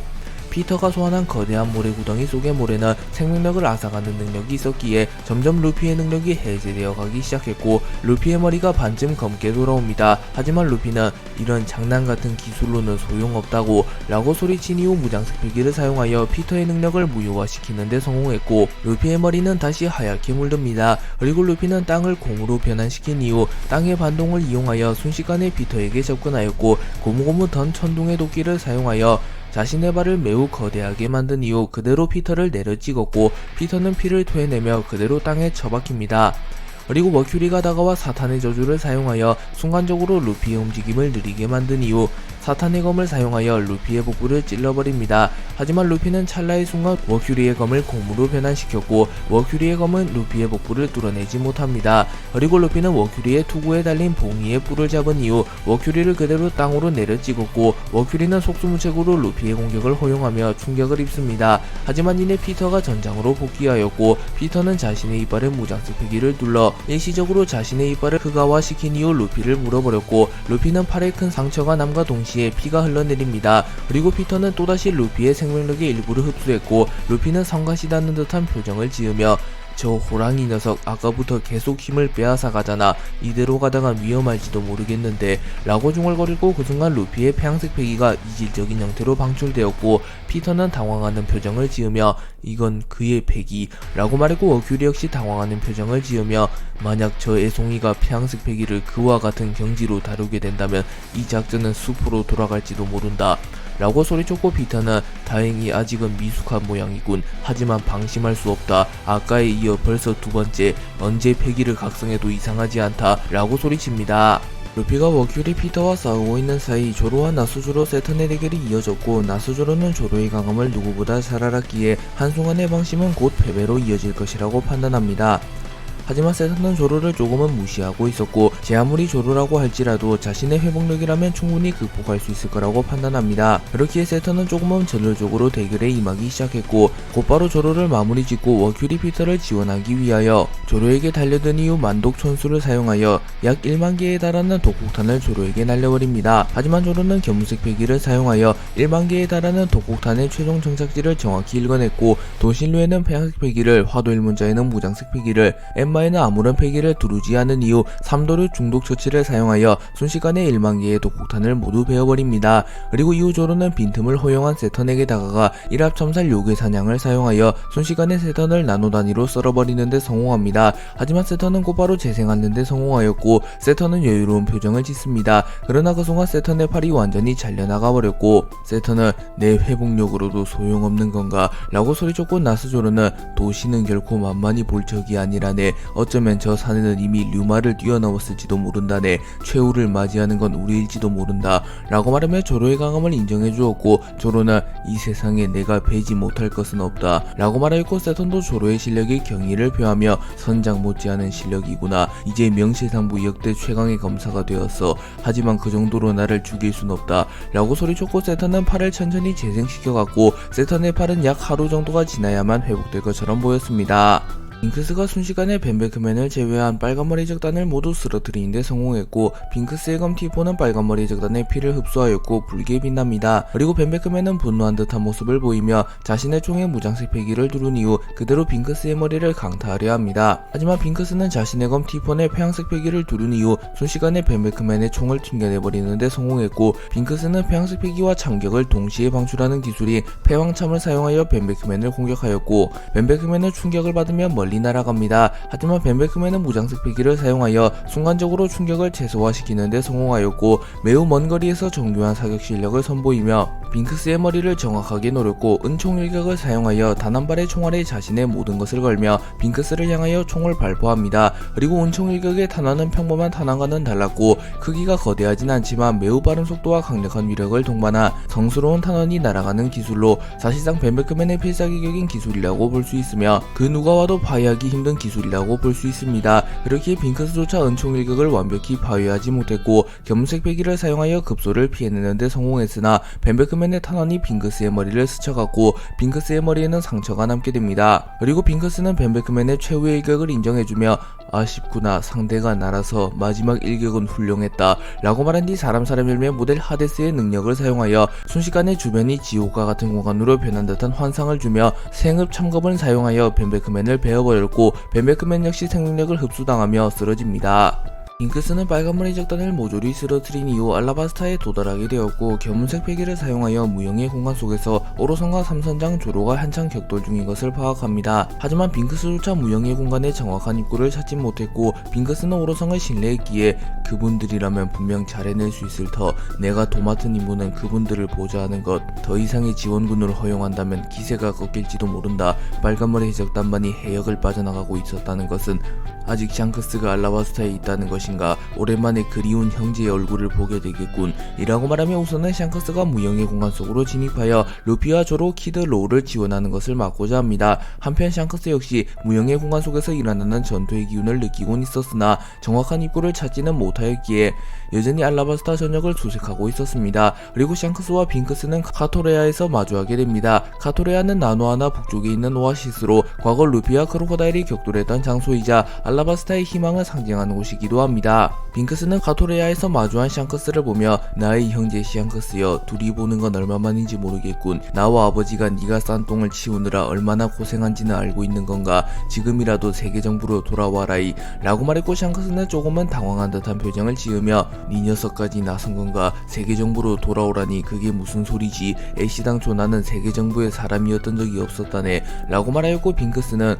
피터가 소환한 거대한 모래구덩이 속의 모래는 생명력을 앗아가는 능력이 있었기에 점점 루피의 능력이 해제되어 가기 시작했고 루피의 머리가 반쯤 검게 돌아옵니다. 하지만 루피는 이런 장난같은 기술로는 소용없다고 라고 소리친 이후 무장색 필기를 사용하여 피터의 능력을 무효화시키는 데 성공했고 루피의 머리는 다시 하얗게 물듭니다. 그리고 루피는 땅을 공으로 변환시킨 이후 땅의 반동을 이용하여 순식간에 피터에게 접근하였고 고무고무 던 천둥의 도끼를 사용하여 자신의 발을 매우 거대하게 만든 이후 그대로 피터를 내려 찍었고 피터는 피를 토해내며 그대로 땅에 처박힙니다. 그리고 머큐리가 다가와 사탄의 저주를 사용하여 순간적으로 루피의 움직임을 느리게 만든 이후 사탄의 검을 사용하여 루피의 복부를 찔러버립니다. 하지만 루피는 찰나의 순간 머큐리의 검을 곰으로 변환시켰고 머큐리의 검은 루피의 복부를 뚫어내지 못합니다. 그리고 루피는 머큐리의 투구에 달린 봉이의 뿔을 잡은 이후 머큐리를 그대로 땅으로 내려 찍었고 머큐리는 속수무책으로 루피의 공격을 허용하며 충격을 입습니다. 하지만 이내 피터가 전장으로 복귀하였고 피터는 자신의 이빨에 무장색 패기를 둘러 일시적으로 자신의 이빨을 흑화시킨 이후 루피를 물어버렸고 루피는 팔에 큰 상처가 남과 동시에 피가 흘러내립니다. 그리고 피터는 또다시 루피의 생명력의 일부를 흡수했고 루피는 성가시다는 듯한 표정을 지으며 저 호랑이 녀석 아까부터 계속 힘을 빼앗아 가잖아. 이대로 가다간 위험할지도 모르겠는데 라고 중얼거리고 그 순간 루피의 폐양색 패기가 이질적인 형태로 방출되었고 피터는 당황하는 표정을 지으며 이건 그의 패기 라고 말했고 어큐리 역시 당황하는 표정을 지으며 만약 저 애송이가 폐양색 패기를 그와 같은 경지로 다루게 된다면 이 작전은 숲으로 돌아갈지도 모른다 라고 소리쳤고 피터는 다행히 아직은 미숙한 모양이군. 하지만 방심할 수 없다. 아까에 이어 벌써 두 번째. 언제 패기를 각성해도 이상하지 않다. 라고 소리칩니다. 루피가 워큐리 피터와 싸우고 있는 사이 조로와 나스조로 세턴의 대결이 이어졌고 나스조로는 조로의 강함을 누구보다 잘 알았기에 한순간의 방심은 곧 패배로 이어질 것이라고 판단합니다. 하지만 세턴은 조로를 조금은 무시하고 있었고 제 아무리 조로라고 할지라도 자신의 회복력이라면 충분히 극복할 수 있을 거라고 판단합니다. 그렇기에 세턴은 조금은 전략적으로 대결에 임하기 시작했고 곧바로 조로를 마무리 짓고 워큐리 피터를 지원하기 위하여 조로에게 달려든 이후 만독 천수를 사용하여 약 1만 개에 달하는 독폭탄을 조로에게 날려버립니다. 하지만 조로는 견문색 패기를 사용하여 1만 개에 달하는 독폭탄의 최종 정착지를 정확히 읽어냈고 도신류에는 폐양색 패기를, 화도일문자에는 무장색 패기를, 엠마에는 아무런 패기를 두르지 않은 이후 3도류 중독 처치를 사용하여 순식간에 1만 개의 독폭탄을 모두 베어버립니다. 그리고 이후 조로는 빈틈을 허용한 세턴에게 다가가 일합참살 요괴 사냥을 사용하여 순식간에 세턴을 나노 단위로 썰어버리는 데 성공합니다. 하지만 세턴은 곧바로 재생하는 데 성공하였고 세턴은 여유로운 표정을 짓습니다. 그러나 그 순간 세턴의 팔이 완전히 잘려나가 버렸고 세턴은 내 회복력으로도 소용없는 건가 라고 소리쳤고 나스조로는 도시는 결코 만만히 볼 적이 아니라네. 어쩌면 저 산에는 이미 류마를 뛰어넘었을지도 모른다네. 최후를 맞이하는 건 우리일지도 모른다 라고 말하며 조로의 강함을 인정해 주었고 조로는 이 세상에 내가 배지 못할 것은 없다 라고 말하였고 세턴도 조로의 실력에 경의를 표하며 선장 못지않은 실력이구나. 이제 명실상부 역대 최강의 검사가 되었어. 하지만 그 정도로 나를 죽일 순 없다 라고 소리쳤고 세턴은 팔을 천천히 재생시켜갔고 세턴의 팔은 약 하루 정도가 지나야만 회복될 것처럼 보였습니다. 빙크스가 순식간에 벤베크맨을 제외한 빨간머리 적단을 모두 쓰러뜨리는 데 성공했고 빙크스의 검 T4는 빨간머리 적단의 피를 흡수하였고 붉게 빛납니다. 그리고 벤베크맨은 분노한 듯한 모습을 보이며 자신의 총에 무장색 패기를 두른 이후 그대로 빙크스의 머리를 강타하려 합니다. 하지만 빙크스는 자신의 검 T4에 폐양색 패기를 두른 이후 순식간에 벤베크맨의 총을 튕겨내버리는 데 성공했고 빙크스는 폐양색 패기와 참격을 동시에 방출하는 기술인 패왕참을 사용하여 벤베크맨을 공격하였고 벤베크맨은 충격을 받으며 멀리 날아갑니다. 하지만 벤베크맨은 무장색 패기를 사용하여 순간적으로 충격을 최소화시키는 데 성공하였고 매우 먼 거리에서 정교한 사격 실력을 선보이며 빙크스의 머리를 정확하게 노렸고 은총 일격을 사용하여 단 한 발의 총알에 자신의 모든 것을 걸며 빙크스를 향하여 총을 발포합니다. 그리고 은총 일격의 탄환은 평범한 탄환과는 달랐고 크기가 거대하진 않지만 매우 빠른 속도와 강력한 위력을 동반한 성스러운 탄환이 날아가는 기술로 사실상 벤베크맨의 필살기격인 기술이라고 볼 수 있으며 그 누가 와도 파괴하기 힘든 기술이라고 볼 수 있습니다. 그렇기에 빙크스조차 은총 일격을 완벽히 파괴하지 못했고 견문색 패기를 사용하여 급소를 피해내는 데 성공했으나 벤베크맨의 탄환이 빙크스의 머리를 스쳐갔고 빙크스의 머리에는 상처가 남게 됩니다. 그리고 빙크스는 벤베크맨의 최후의 일격을 인정해주며 아쉽구나, 상대가 나라서 마지막 일격은 훌륭했다 라고 말한 뒤 사람 열매 모델 하데스의 능력을 사용하여 순식간에 주변이 지옥과 같은 공간으로 변한 듯한 환상을 주며 생흡 참검을 사용하여 벤베크맨을 베어버렸고 벤베크맨 역시 생명력을 흡수당하며 쓰러집니다. 빙크스는 빨간머리 적단을 모조리 쓰러뜨린 이후 알라바스타에 도달하게 되었고 견문색 패기를 사용하여 무영의 공간 속에서 오로선과 삼선장 조로가 한창 격돌 중인 것을 파악합니다. 하지만 빙크스조차 무영의 공간에 정확한 입구를 찾지 못했고 빙크스는 오로선을 신뢰했기에 그분들이라면 분명 잘 해낼 수 있을 터, 내가 도맡은 임무는 그분들을 보좌하는 것, 더 이상의 지원군을 허용한다면 기세가 꺾일지도 모른다. 빨간머리 적단만이 해역을 빠져나가고 있었다는 것은 아직 샹크스가 알라바스타에 있다는 것인가. 오랜만에 그리운 형제의 얼굴을 보게 되겠군 이라고 말하며 우선은 샹크스가 무영의 공간 속으로 진입하여 루피와 조로, 키드, 로우를 지원하는 것을 막고자 합니다. 한편 샹크스 역시 무영의 공간 속에서 일어나는 전투의 기운을 느끼곤 있었으나 정확한 입구를 찾지는 못하였기에 여전히 알라바스타 전역을 수색하고 있었습니다. 그리고 샹크스와 빙크스는 카토레아에서 마주하게 됩니다. 카토레아는 나노아나 북쪽에 있는 오아시스로 과거 루피와 크로코다일이 격돌했던 장소이자 알라바스타의 희망을 상징하는 곳이기도 합니다. 빙크스는 카토레아에서 마주한 샹크스를 보며 나의 형제 샹크스여, 둘이 보는 건 얼마만인지 모르겠군. 나와 아버지가 네가 싼 똥을 치우느라 얼마나 고생한지는 알고 있는 건가. 지금이라도 세계정부로 돌아와라이 라고 말했고 샹크스는 조금은 당황한 듯한 표정을 지으며 네 녀석까지 나선 건가? 세계정부로 돌아오라니 그게 무슨 소리지? 애시당초 나는 세계정부의 사람이었던 적이 없었다네 라고 말하였고, 빙크스는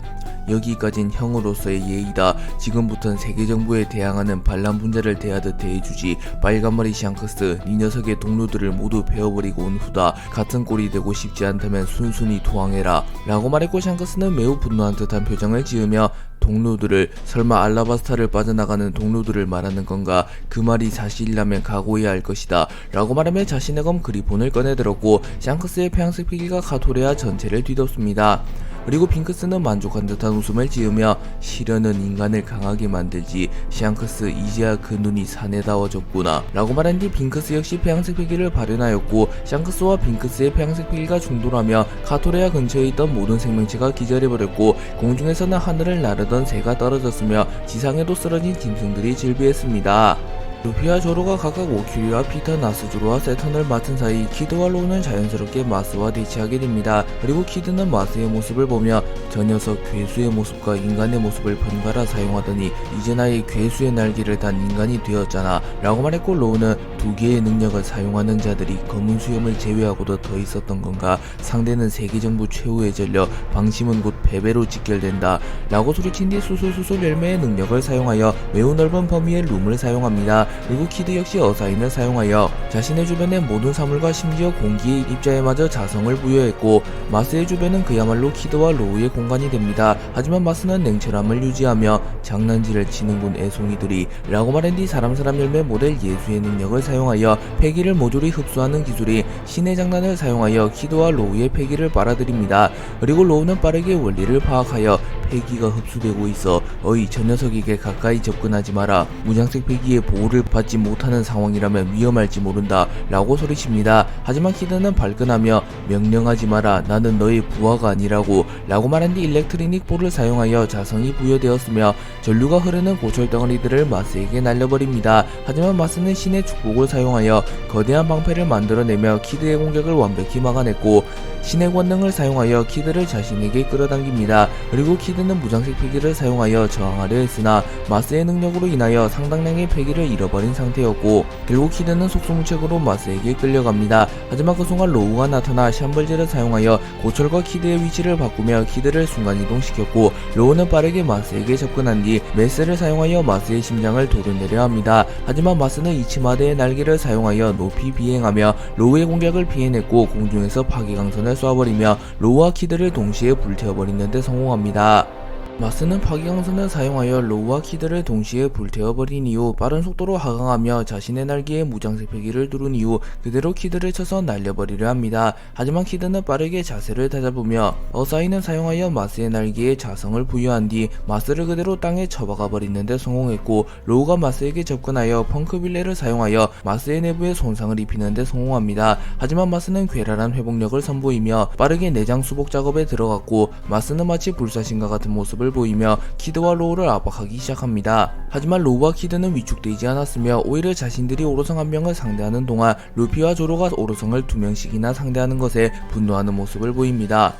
여기까진 형으로서의 예의다. 지금부턴 세계정부에 대항하는 반란분자를 대하듯 대해주지. 빨간머리 샹크스, 네 녀석의 동료들을 모두 베어버리고 온 후다. 같은 꼴이 되고 싶지 않다면 순순히 투항해라 라고 말했고, 샹크스는 매우 분노한 듯한 표정을 지으며 동료들을, 설마 알라바스타를 빠져나가는 동료들을 말하는 건가? 그 말이 사실이라면 각오해야 할 것이다 라고 말하며 자신의 검 그리폰을 꺼내들었고, 샹크스의 폐양색 피기가 카토레아 전체를 뒤덮습니다. 그리고 빙크스는 만족한 듯한 웃음을 지으며 시련은 인간을 강하게 만들지. 샹크스, 이제야 그 눈이 사내다워졌구나 라고 말한 뒤 빙크스 역시 폐양색 피기를 발현하였고, 샹크스와 빙크스의 폐양색 피기가 충돌하며 카토레아 근처에 있던 모든 생명체가 기절해버렸고, 공중에서는 하늘을 나르던 새가 떨어졌으며 지상에도 쓰러진 짐승들이 질비했습니다. 루피와 조로가 각각 오큐리와 피터, 나스주로와 세턴을 맡은 사이 키드와 로우는 자연스럽게 마스와 대치하게 됩니다. 그리고 키드는 마스의 모습을 보며 저 녀석 괴수의 모습과 인간의 모습을 번갈아 사용하더니 이제 나의 괴수의 날개를 단 인간이 되었잖아 라고 말했고, 로우는 두 개의 능력을 사용하는 자들이 검은 수염을 제외하고도 더 있었던 건가? 상대는 세계정부 최후의 전력, 방심은 곧 패배로 직결된다 라고 소리친 뒤 수술수술 열매의 능력을 사용하여 매우 넓은 범위의 룸을 사용합니다. 그리고 키드 역시 어사인을 사용하여 자신의 주변의 모든 사물과 심지어 공기의 입자에마저 자성을 부여했고, 마스의 주변은 그야말로 키드와 로우의 공간이 됩니다. 하지만 마스는 냉철함을 유지하며 장난질을 치는군 애송이들이 라고 말한 뒤 사람 열매 모델 예수의 능력을 사용하여 폐기를 모조리 흡수하는 기술인 신의 장난을 사용하여 키드와 로우의 폐기를 빨아들입니다. 그리고 로우는 빠르게 원리를 파악하여 폐기가 흡수되고 있어. 어이, 저 녀석에게 가까이 접근하지 마라. 무장색 폐기의 보호를 받지 못하는 상황이라면 위험할지 모른다 라고 소리칩니다. 하지만 키드는 발끈하며 명령하지 마라. 나는 너의 부하가 아니라고 라고 말한 뒤 일렉트리닉 볼을 사용하여 자성이 부여되었으며 전류가 흐르는 고철 덩어리들을 마스에게 날려버립니다. 하지만 마스는 신의 축복을 사용하여 거대한 방패를 만들어내며 키드의 공격을 완벽히 막아냈고, 신의 권능을 사용하여 키드를 자신에게 끌어당깁니다. 그리고 키드는 무장색 폐기를 사용하여 저항하려 했으나 마스의 능력으로 인하여 상당량의 폐기를 잃어버린 상태였고, 결국 키드는 속수무책으로 마스에게 끌려갑니다. 하지만 그 순간 로우가 나타나 샴벌제를 사용하여 고철과 키드의 위치를 바꾸며 키드를 순간이동시켰고, 로우는 빠르게 마스에게 접근한 뒤 메스를 사용하여 마스의 심장을 도려내려 합니다. 하지만 마스는 이치마대의 날개를 사용하여 높이 비행하며 로우의 공격을 피해냈고, 공중에서 파괴강선을 쏴버리며 로우와 키드를 동시에 불태워버리는 데 성공합니다. 마스는 파괴강선을 사용하여 로우와 키드를 동시에 불태워버린 이후 빠른 속도로 하강하며 자신의 날개에 무장색 폐기를 두른 이후 그대로 키드를 쳐서 날려버리려 합니다. 하지만 키드는 빠르게 자세를 다잡으며 어사인을 사용하여 마스의 날개에 자성을 부여한 뒤 마스를 그대로 땅에 쳐박아 버리는 데 성공했고, 로우가 마스에게 접근하여 펑크빌레를 사용하여 마스의 내부에 손상을 입히는 데 성공합니다. 하지만 마스는 괴랄한 회복력을 선보이며 빠르게 내장 수복 작업에 들어갔고, 마스는 마치 불사신과 같은 모습을 보이며 키드와 로우를 압박하기 시작합니다. 하지만 로우와 키드는 위축되지 않았으며 오히려 자신들이 오로성 한 명을 상대하는 동안 루피와 조로가 오로성을 2명씩이나 상대하는 것에 분노하는 모습을 보입니다.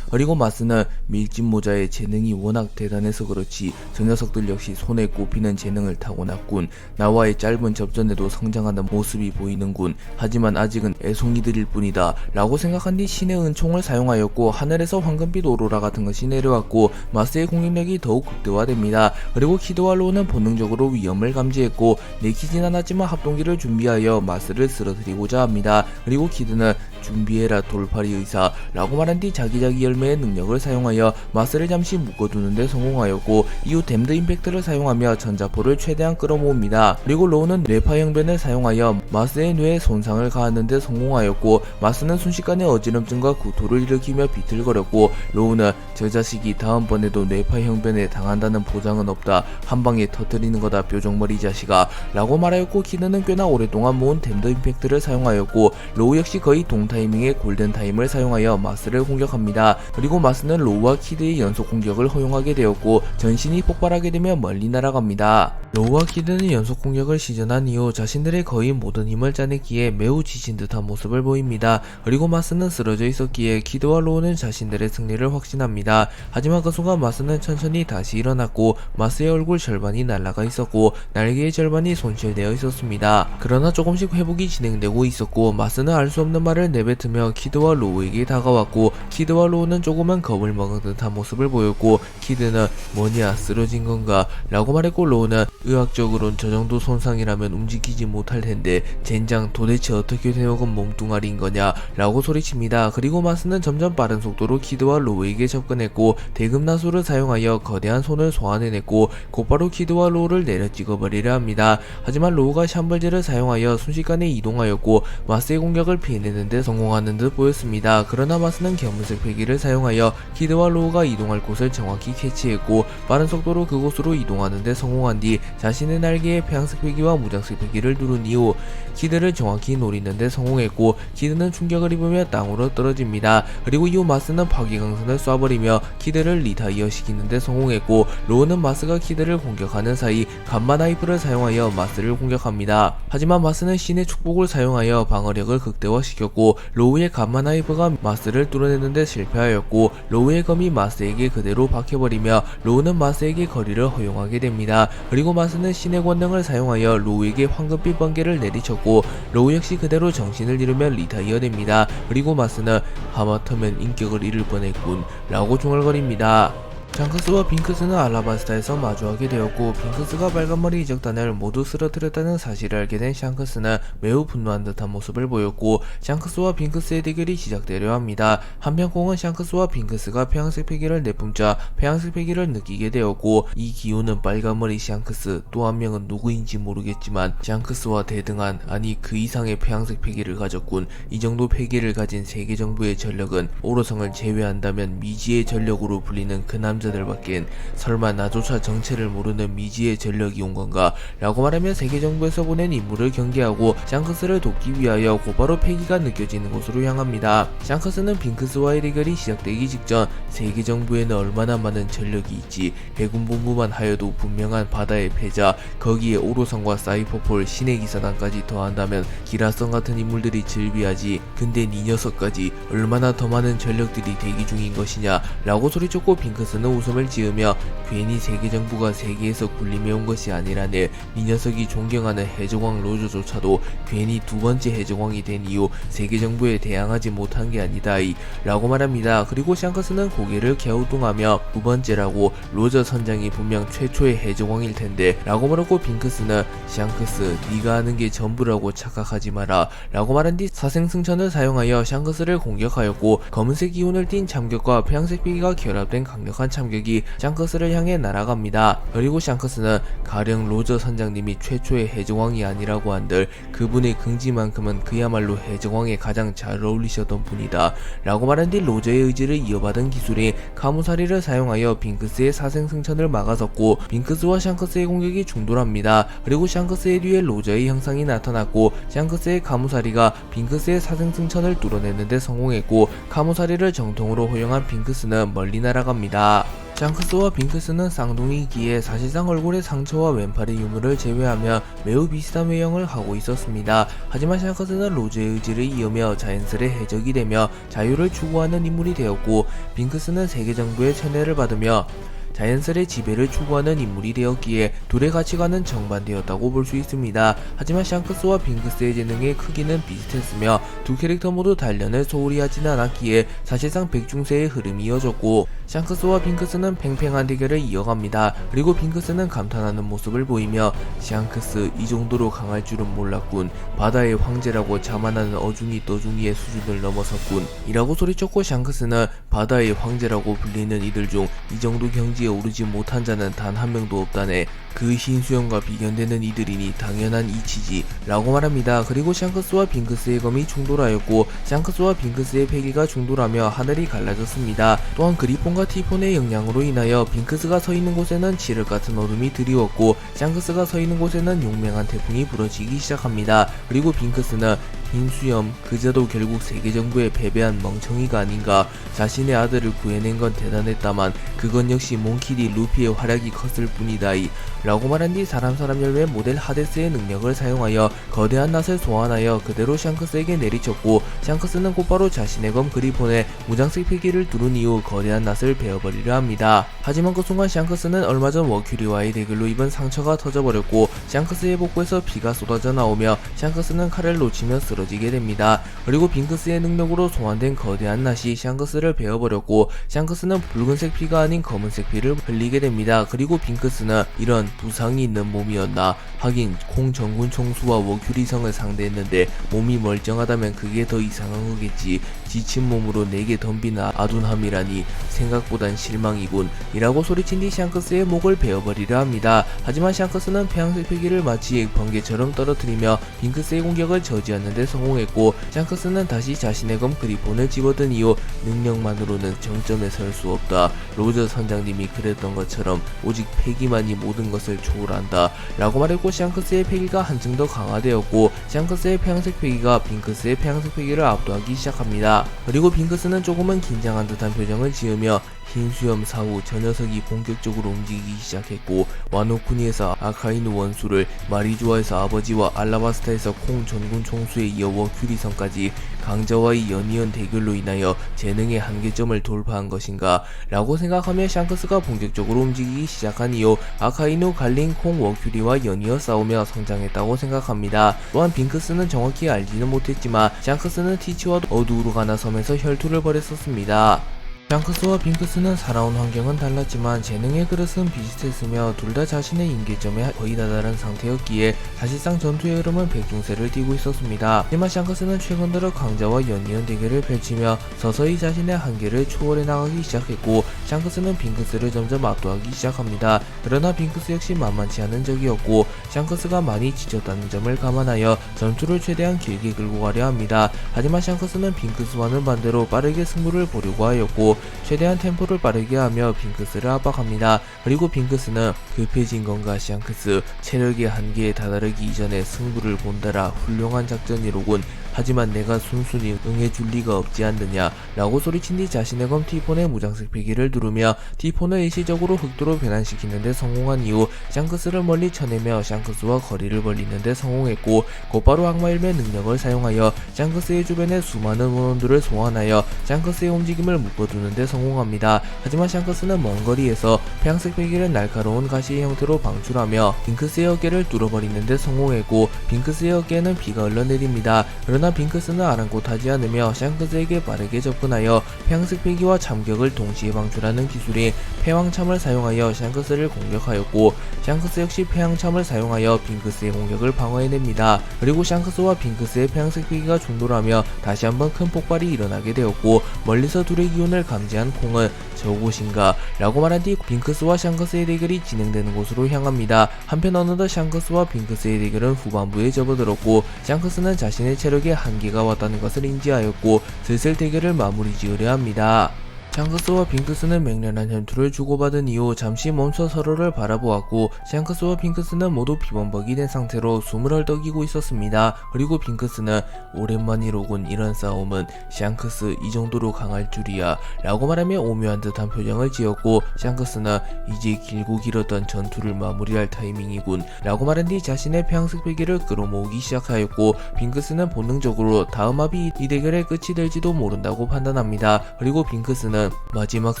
그리고 마스는 밀짚 모자의 재능이 워낙 대단해서 그렇지 저 녀석들 역시 손에 꼽히는 재능을 타고났군. 나와의 짧은 접전에도 성장하는 모습이 보이는군. 하지만 아직은 애송이들일 뿐이다 라고 생각한 뒤 신의 은총을 사용하였고, 하늘에서 황금빛 오로라 같은 것이 내려왔고 마스의 공격력이 더욱 극대화됩니다. 그리고 키드와 로우는 본능적으로 위험을 감지했고 내키진 않았지만 합동기를 준비하여 마스를 쓰러뜨리고자 합니다. 그리고 키드는 준비해라 돌팔이 의사 라고 말한 뒤 자기자기 열매의 능력을 사용하여 마스를 잠시 묶어두는 데 성공하였고, 이후 댐드 임팩트를 사용하며 전자포를 최대한 끌어모읍니다. 그리고 로우는 뇌파 형변을 사용하여 마스의 뇌에 손상을 가하는 데 성공하였고, 마스는 순식간에 어지럼증과 구토를 일으키며 비틀거렸고, 로우는 저 자식이 다음번에도 뇌파 형변에 당한다는 보장은 없다. 한방에 터뜨리는 거다 뾰족머리 자식아 라고 말하였고, 키드는 꽤나 오랫동안 모은 댐드 임팩트를 사용하였고, 로우 역시 거의 동타이밍의 골든타임을 사용하여 마스를 공격합니다. 그리고 마스는 로우와 키드의 연속 공격을 허용하게 되었고 전신이 폭발하게 되며 멀리 날아갑니다. 로우와 키드는 연속 공격을 시전한 이후 자신들의 거의 모든 힘을 짜냈기에 매우 지친 듯한 모습을 보입니다. 그리고 마스는 쓰러져 있었기에 키드와 로우는 자신들의 승리를 확신합니다. 하지만 그 순간 마스는 천천히 다시 일어났고 마스의 얼굴 절반이 날아가 있었고 날개의 절반이 손실되어 있었습니다. 그러나 조금씩 회복이 진행되고 있었고 마스는 알 수 없는 말을 내뱉으며 키드와 로우에게 다가왔고 키드와 로우는 조금은 겁을 먹은 듯한 모습을 보였고 키드는 뭐냐 쓰러진 건가 라고 말했고 로우는 의학적으론 저 정도 손상이라면 움직이지 못할 텐데 젠장 도대체 어떻게 되어온 몸뚱아리인 거냐 라고 소리칩니다. 그리고 마스는 점점 빠른 속도로 키드와 로우에게 접근했고 대금나수를 사용하여 거대한 손을 소환해냈고 곧바로 키드와 로우를 내려 찍어버리려 합니다. 하지만 로우가 샴벌제를 사용하여 순식간에 이동하였고 마스의 공격을 피해내는데 성공하는 듯 보였습니다. 그러나 마스는 검은색 패기를 사용하여 키드와 로우가 이동할 곳을 정확히 캐치했고 빠른 속도로 그곳으로 이동하는데 성공한 뒤 자신의 날개에 폐양색 패기와 무장색 패기를 누른 이후 키드를 정확히 노리는데 성공했고 키드는 충격을 입으며 땅으로 떨어집니다. 그리고 이후 마스는 파괴강선을 쏴버리며 키드를 리타이어 시키는데 성공했고 로우는 마스가 키드를 공격하는 사이 감마 나이프를 사용하여 마스를 공격합니다. 하지만 마스는 신의 축복을 사용하여 방어력을 극대화시켰고 로우의 감마 나이프가 마스를 뚫어내는데 실패하였고 로우의 검이 마스에게 그대로 박혀버리며 로우는 마스에게 거리를 허용하게 됩니다. 그리고 마스는 신의 권능을 사용하여 로우에게 황금빛 번개를 내리쳤고 로우 역시 그대로 정신을 잃으며 리타이어 됩니다. 그리고 마스는 하마터면 인격을 잃을 뻔했군 라고 중얼거립니다. 샹크스와 빙크스는 알라바스타에서 마주하게 되었고 빙크스가 빨간머리 이적단을 모두 쓰러뜨렸다는 사실을 알게 된 샹크스는 매우 분노한 듯한 모습을 보였고 샹크스와 빙크스의 대결이 시작되려 합니다. 한편 공은 샹크스와 빙크스가 폐양색 패기를 내뿜자 폐양색 패기를 느끼게 되었고 이 기운은 빨간머리 샹크스 또 한 명은 누구인지 모르겠지만 샹크스와 대등한 아니 그 이상의 폐양색 패기를 가졌군. 이 정도 패기를 가진 세계 정부의 전력은 오로성을 제외한다면 미지의 전력으로 불리는 그 남자들밖엔 설마 나조차 정체를 모르는 미지의 전력이 온 건가 라고 말하며 세계 정부에서 보낸 임무를 경계하고 샹크스를 돕기 위하여 곧바로 패기가 느껴지는 곳으로 향합니다. 샹크스는 빙크스와의 대결이 시작되기 직전 세계 정부에는 얼마나 많은 전력이 있지 해군 본부만 하여도 분명한 바다의 패자 거기에 오로성과 사이퍼폴 신의 기사단까지 더한다면 기라성 같은 인물들이 즐비하지 근데 니 녀석까지 얼마나 더 많은 전력들이 대기 중인 것이냐 라고 소리쳤고 빙크스는 웃음을 지으며 괜히 세계 정부가 세계에서 군림해온 것이 아니라네 이 녀석이 존경하는 해적왕 로저조차도 괜히 두 번째 해적왕이 된 이후 세계 정부에 대항하지 못한 게 아니다이 라고 말합니다. 그리고 샹크스는 고개를 갸우뚱하며 두 번째라고 로저 선장이 분명 최초의 해적왕일 텐데 라고 말하고 빙크스는 샹크스 네가 아는 게 전부라고 착각하지 마라 라고 말한 뒤 사생승천을 사용하여 샹크스를 공격하였고 검은색 기운을 띤 참격과 폐양색 피기가 결합된 강력한 참격이 샹크스를 향해 날아갑니다. 그리고 샹크스는 가령 로저 선장님이 최초의 해적왕이 아니라고 한들 그분의 긍지만큼은 그야말로 해적왕에 가장 잘 어울리셨던 분이다 라고 말한 뒤 로저의 의지를 이어받은 기술인 카무사리를 사용하여 빙크스의 사생승천을 막아섰고 빙크스와 샹크스의 공격이 중돌합니다. 그리고 샹크스의 뒤에 로저의 형상이 나타났고 샹크스의 카무사리가 빙크스의 사생승천을 뚫어내는데 성공했고 카무사리를 정통으로 허용한 빙크스는 멀리 날아갑니다. 샹크스와 빙크스는 쌍둥이이기에 사실상 얼굴의 상처와 왼팔의 유물을 제외하며 매우 비슷한 외형을 하고 있었습니다. 하지만 샹크스는 로저의 의지를 이으며 자연스레 해적이 되며 자유를 추구하는 인물이 되었고 빙크스는 세계 정부의 세뇌를 받으며 자연스레 지배를 추구하는 인물이 되었기에 둘의 가치관은 정반대였다고 볼 수 있습니다. 하지만 샹크스와 빙크스의 재능의 크기는 비슷했으며 두 캐릭터 모두 단련을 소홀히 하지는 않았기에 사실상 백중세의 흐름이 이어졌고 샹크스와 빙크스는 팽팽한 대결을 이어갑니다. 그리고 빙크스는 감탄하는 모습을 보이며 샹크스 이 정도로 강할 줄은 몰랐군. 바다의 황제라고 자만하는 어중이 떠중이의 수준을 넘어섰군 이라고 소리쳤고 샹크스는 바다의 황제라고 불리는 이들 중 이 정도 경지에 오르지 못한 자는 단 한 명도 없다네. 그 흰수염과 비견되는 이들이니 당연한 이치지 라고 말합니다. 그리고 샹크스와 빙크스의 검이 충돌하였고 샹크스와 빙크스의 패기가 충돌하며 하늘이 갈라졌습니다. 또한 그리폰과 티폰의 영향으로 인하여 빙크스가 서 있는 곳에는 칠흑 같은 어둠이 드리웠고 샹크스가 서 있는 곳에는 용맹한 태풍이 불어지기 시작합니다. 그리고 빙크스는 흰수염 그자도 결국 세계정부에 패배한 멍청이가 아닌가. 자신의 아들을 구해낸 건 대단했다만 그건 역시 몽키디 루피의 활약이 컸을 뿐이다이 라고 말한 뒤 사람 열매 모델 하데스의 능력을 사용하여 거대한 낫을 소환하여 그대로 샹크스에게 내리쳤고, 샹크스는 곧바로 자신의 검 그리폰에 무장색 필기를 두른 이후 거대한 낫을 베어버리려 합니다. 하지만 그 순간 샹크스는 얼마 전 워큐리와의 대결로 입은 상처가 터져버렸고, 샹크스의 복부에서 피가 쏟아져 나오며 샹크스는 칼을 놓치며 쓰러지게 됩니다. 그리고 빙크스의 능력으로 소환된 거대한 낫이 샹크스를 베어버렸고, 샹크스는 붉은색 피가 아닌 검은색 피를 흘리게 됩니다. 그리고 빙크스는 이런 부상이 있는 몸이었나, 하긴 콩 정군 총수와 워큐리성을 상대했는데 몸이 멀쩡하다면 그게 더 이상한 거겠지, 지친 몸으로 내게 덤빈 아둔함이라니 생각보단 실망이군 이라고 소리친 뒤 샹크스의 목을 베어버리려 합니다. 하지만 샹크스는 폐양색 필기를 마치 번개처럼 떨어뜨리며 빙크스의 공격을 저지하는 데 성공했고, 샹크스는 다시 자신의 검 그리폰을 집어든 이후 능력만으로는 정점에 설 수 없다, 로저 선장님이 그랬던 것처럼 오직 패기만이 모든 것을 초월한다 라고 말했고, 샹크스의 패기가 한층 더 강화되었고, 샹크스의 폐양색 패기가 빙크스의 폐양색 패기를 압도하기 시작합니다. 그리고 빙크스는 조금은 긴장한 듯한 표정을 지으며 흰 수염 사후 저 녀석이 본격적으로 움직이기 시작했고, 와노쿠니에서 아카이누 원수를, 마리주아에서 아버지와 알라바스타에서 콩 전군 총수에 이어 워큐리성까지 강자와의 연이은 대결로 인하여 재능의 한계점을 돌파한 것인가 라고 생각하며 샹크스가 본격적으로 움직이기 시작한 이후 아카이누, 갈린, 콩, 워큐리와 연이어 싸우며 성장했다고 생각합니다. 또한 빙크스는 정확히 알지는 못했지만 샹크스는 티치와 어두우르가나 섬에서 혈투를 벌였었습니다. 샹크스와 빙크스는 살아온 환경은 달랐지만 재능의 그릇은 비슷했으며 둘 다 자신의 임계점에 거의 다다른 상태였기에 사실상 전투의 흐름은 백중세를 띠고 있었습니다. 하지만 샹크스는 최근 들어 강자와 연이은 대결을 펼치며 서서히 자신의 한계를 초월해 나가기 시작했고, 샹크스는 빙크스를 점점 압도하기 시작합니다. 그러나 빙크스 역시 만만치 않은 적이었고, 샹크스가 많이 지쳤다는 점을 감안하여 전투를 최대한 길게 끌고 가려 합니다. 하지만 샹크스는 빙크스와는 반대로 빠르게 승부를 보려고 하였고, 최대한 템포를 빠르게 하며 빙크스를 압박합니다. 그리고 빙크스는 급해진 건가 샹크스, 체력의 한계에 다다르기 이전에 승부를 본다라 훌륭한 작전이로군, 하지만 내가 순순히 응해줄 리가 없지 않느냐 라고 소리친 뒤 자신의 검 티폰의 무장색 필기를 누르며 티폰을 일시적으로 흑도로 변환시키는 데 성공한 이후 샹크스를 멀리 쳐내며 샹크스와 거리를 벌리는 데 성공했고, 곧바로 악마일의 능력을 사용하여 샹크스의 주변에 수많은 원원들을 소환하여 샹크스의 움직임을 묶어두는 데 성공합니다. 하지만 샹크스는 먼 거리에서 폐양색 필기를 날카로운 가시의 형태로 방출하며 빙크스의 어깨를 뚫어버리는 데 성공했고, 빙크스의 어깨에는 피가 흘러내립니다. 그러나 빙크스는 아랑곳하지 않으며 샹크스에게 빠르게 접근하여 폐양색 필기와 참격을 동시에 방출하는 기술인 폐왕참을 사용하여 샹크스를 공격하였고, 샹크스 역시 폐왕참을 사용하여 빙크스의 공격을 방어해냅니다. 그리고 샹크스와 빙크스의 폐양색 필기가 충돌하며 다시 한번 큰 폭발이 일어나게 되었고, 멀리서 둘의 기운을 감지한 콩은 저곳인가 라고 말한 뒤 빙크스와 샹크스의 대결이 진행되는 곳으로 향합니다. 한편 어느덧 샹크스와 빙크스의 대결은 후반부에 접어들었고, 샹크스는 자신의 체력에 한계가 왔다는 것을 인지하였고 슬슬 대결을 마무리 지으려 합니다. 샹크스와 빙크스는 맹렬한 혈투를 주고받은 이후 잠시 멈춰 서로를 바라보았고, 샹크스와 빙크스는 모두 피범벅이 된 상태로 숨을 헐떡이고 있었습니다. 그리고 빙크스는 오랜만이로군, 이런 싸움은 샹크스 이 정도로 강할 줄이야 라고 말하며 오묘한 듯한 표정을 지었고, 샹크스는 이제 길고 길었던 전투를 마무리할 타이밍이군 라고 말한 뒤 자신의 폐양색 필기를 끌어모으기 시작하였고, 빙크스는 본능적으로 다음 합이 이 대결의 끝이 될지도 모른다고 판단합니다. 그리고 빙크스는 마지막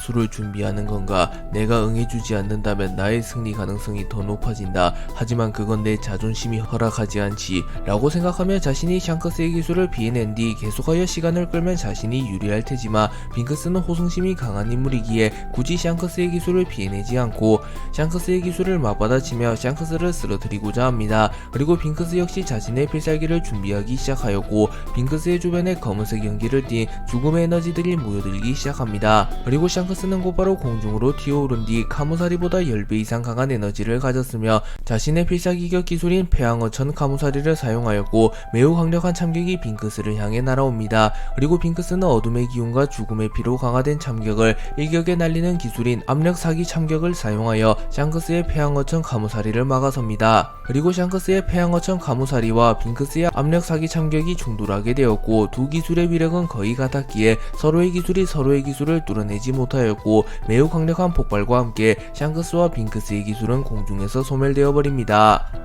수를 준비하는 건가, 내가 응해주지 않는다면 나의 승리 가능성이 더 높아진다, 하지만 그건 내 자존심이 허락하지 않지 라고 생각하며 자신이 샹크스의 기술을 피해낸 뒤 계속하여 시간을 끌면 자신이 유리할 테지만 빙크스는 호승심이 강한 인물이기에 굳이 샹크스의 기술을 피해내지 않고 샹크스의 기술을 맞받아치며 샹크스를 쓰러뜨리고자 합니다. 그리고 빙크스 역시 자신의 필살기를 준비하기 시작하였고, 빙크스의 주변에 검은색 연기를 띤 죽음의 에너지들이 모여들기 시작합니다. 그리고 샹크스는 곧바로 공중으로 튀어오른 뒤 카무사리보다 10배 이상 강한 에너지를 가졌으며 자신의 필살기격 기술인 폐왕어천 카무사리를 사용하였고, 매우 강력한 참격이 빙크스를 향해 날아옵니다. 그리고 빙크스는 어둠의 기운과 죽음의 피로 강화된 참격을 일격에 날리는 기술인 압력 사기 참격을 사용하여 샹크스의 폐왕어천 카무사리를 막아섭니다. 그리고 샹크스의 폐왕어천 카무사리와 빙크스의 압력 사기 참격이 충돌하게 되었고, 두 기술의 위력은 거의 같았기에 서로의 기술이 서로의 기술을 상황을 뚫어내지 못하였고 매우 강력한 폭발과 함께 샹크스와 빙크스의 기술은 공중에서 소멸되어 버립니다.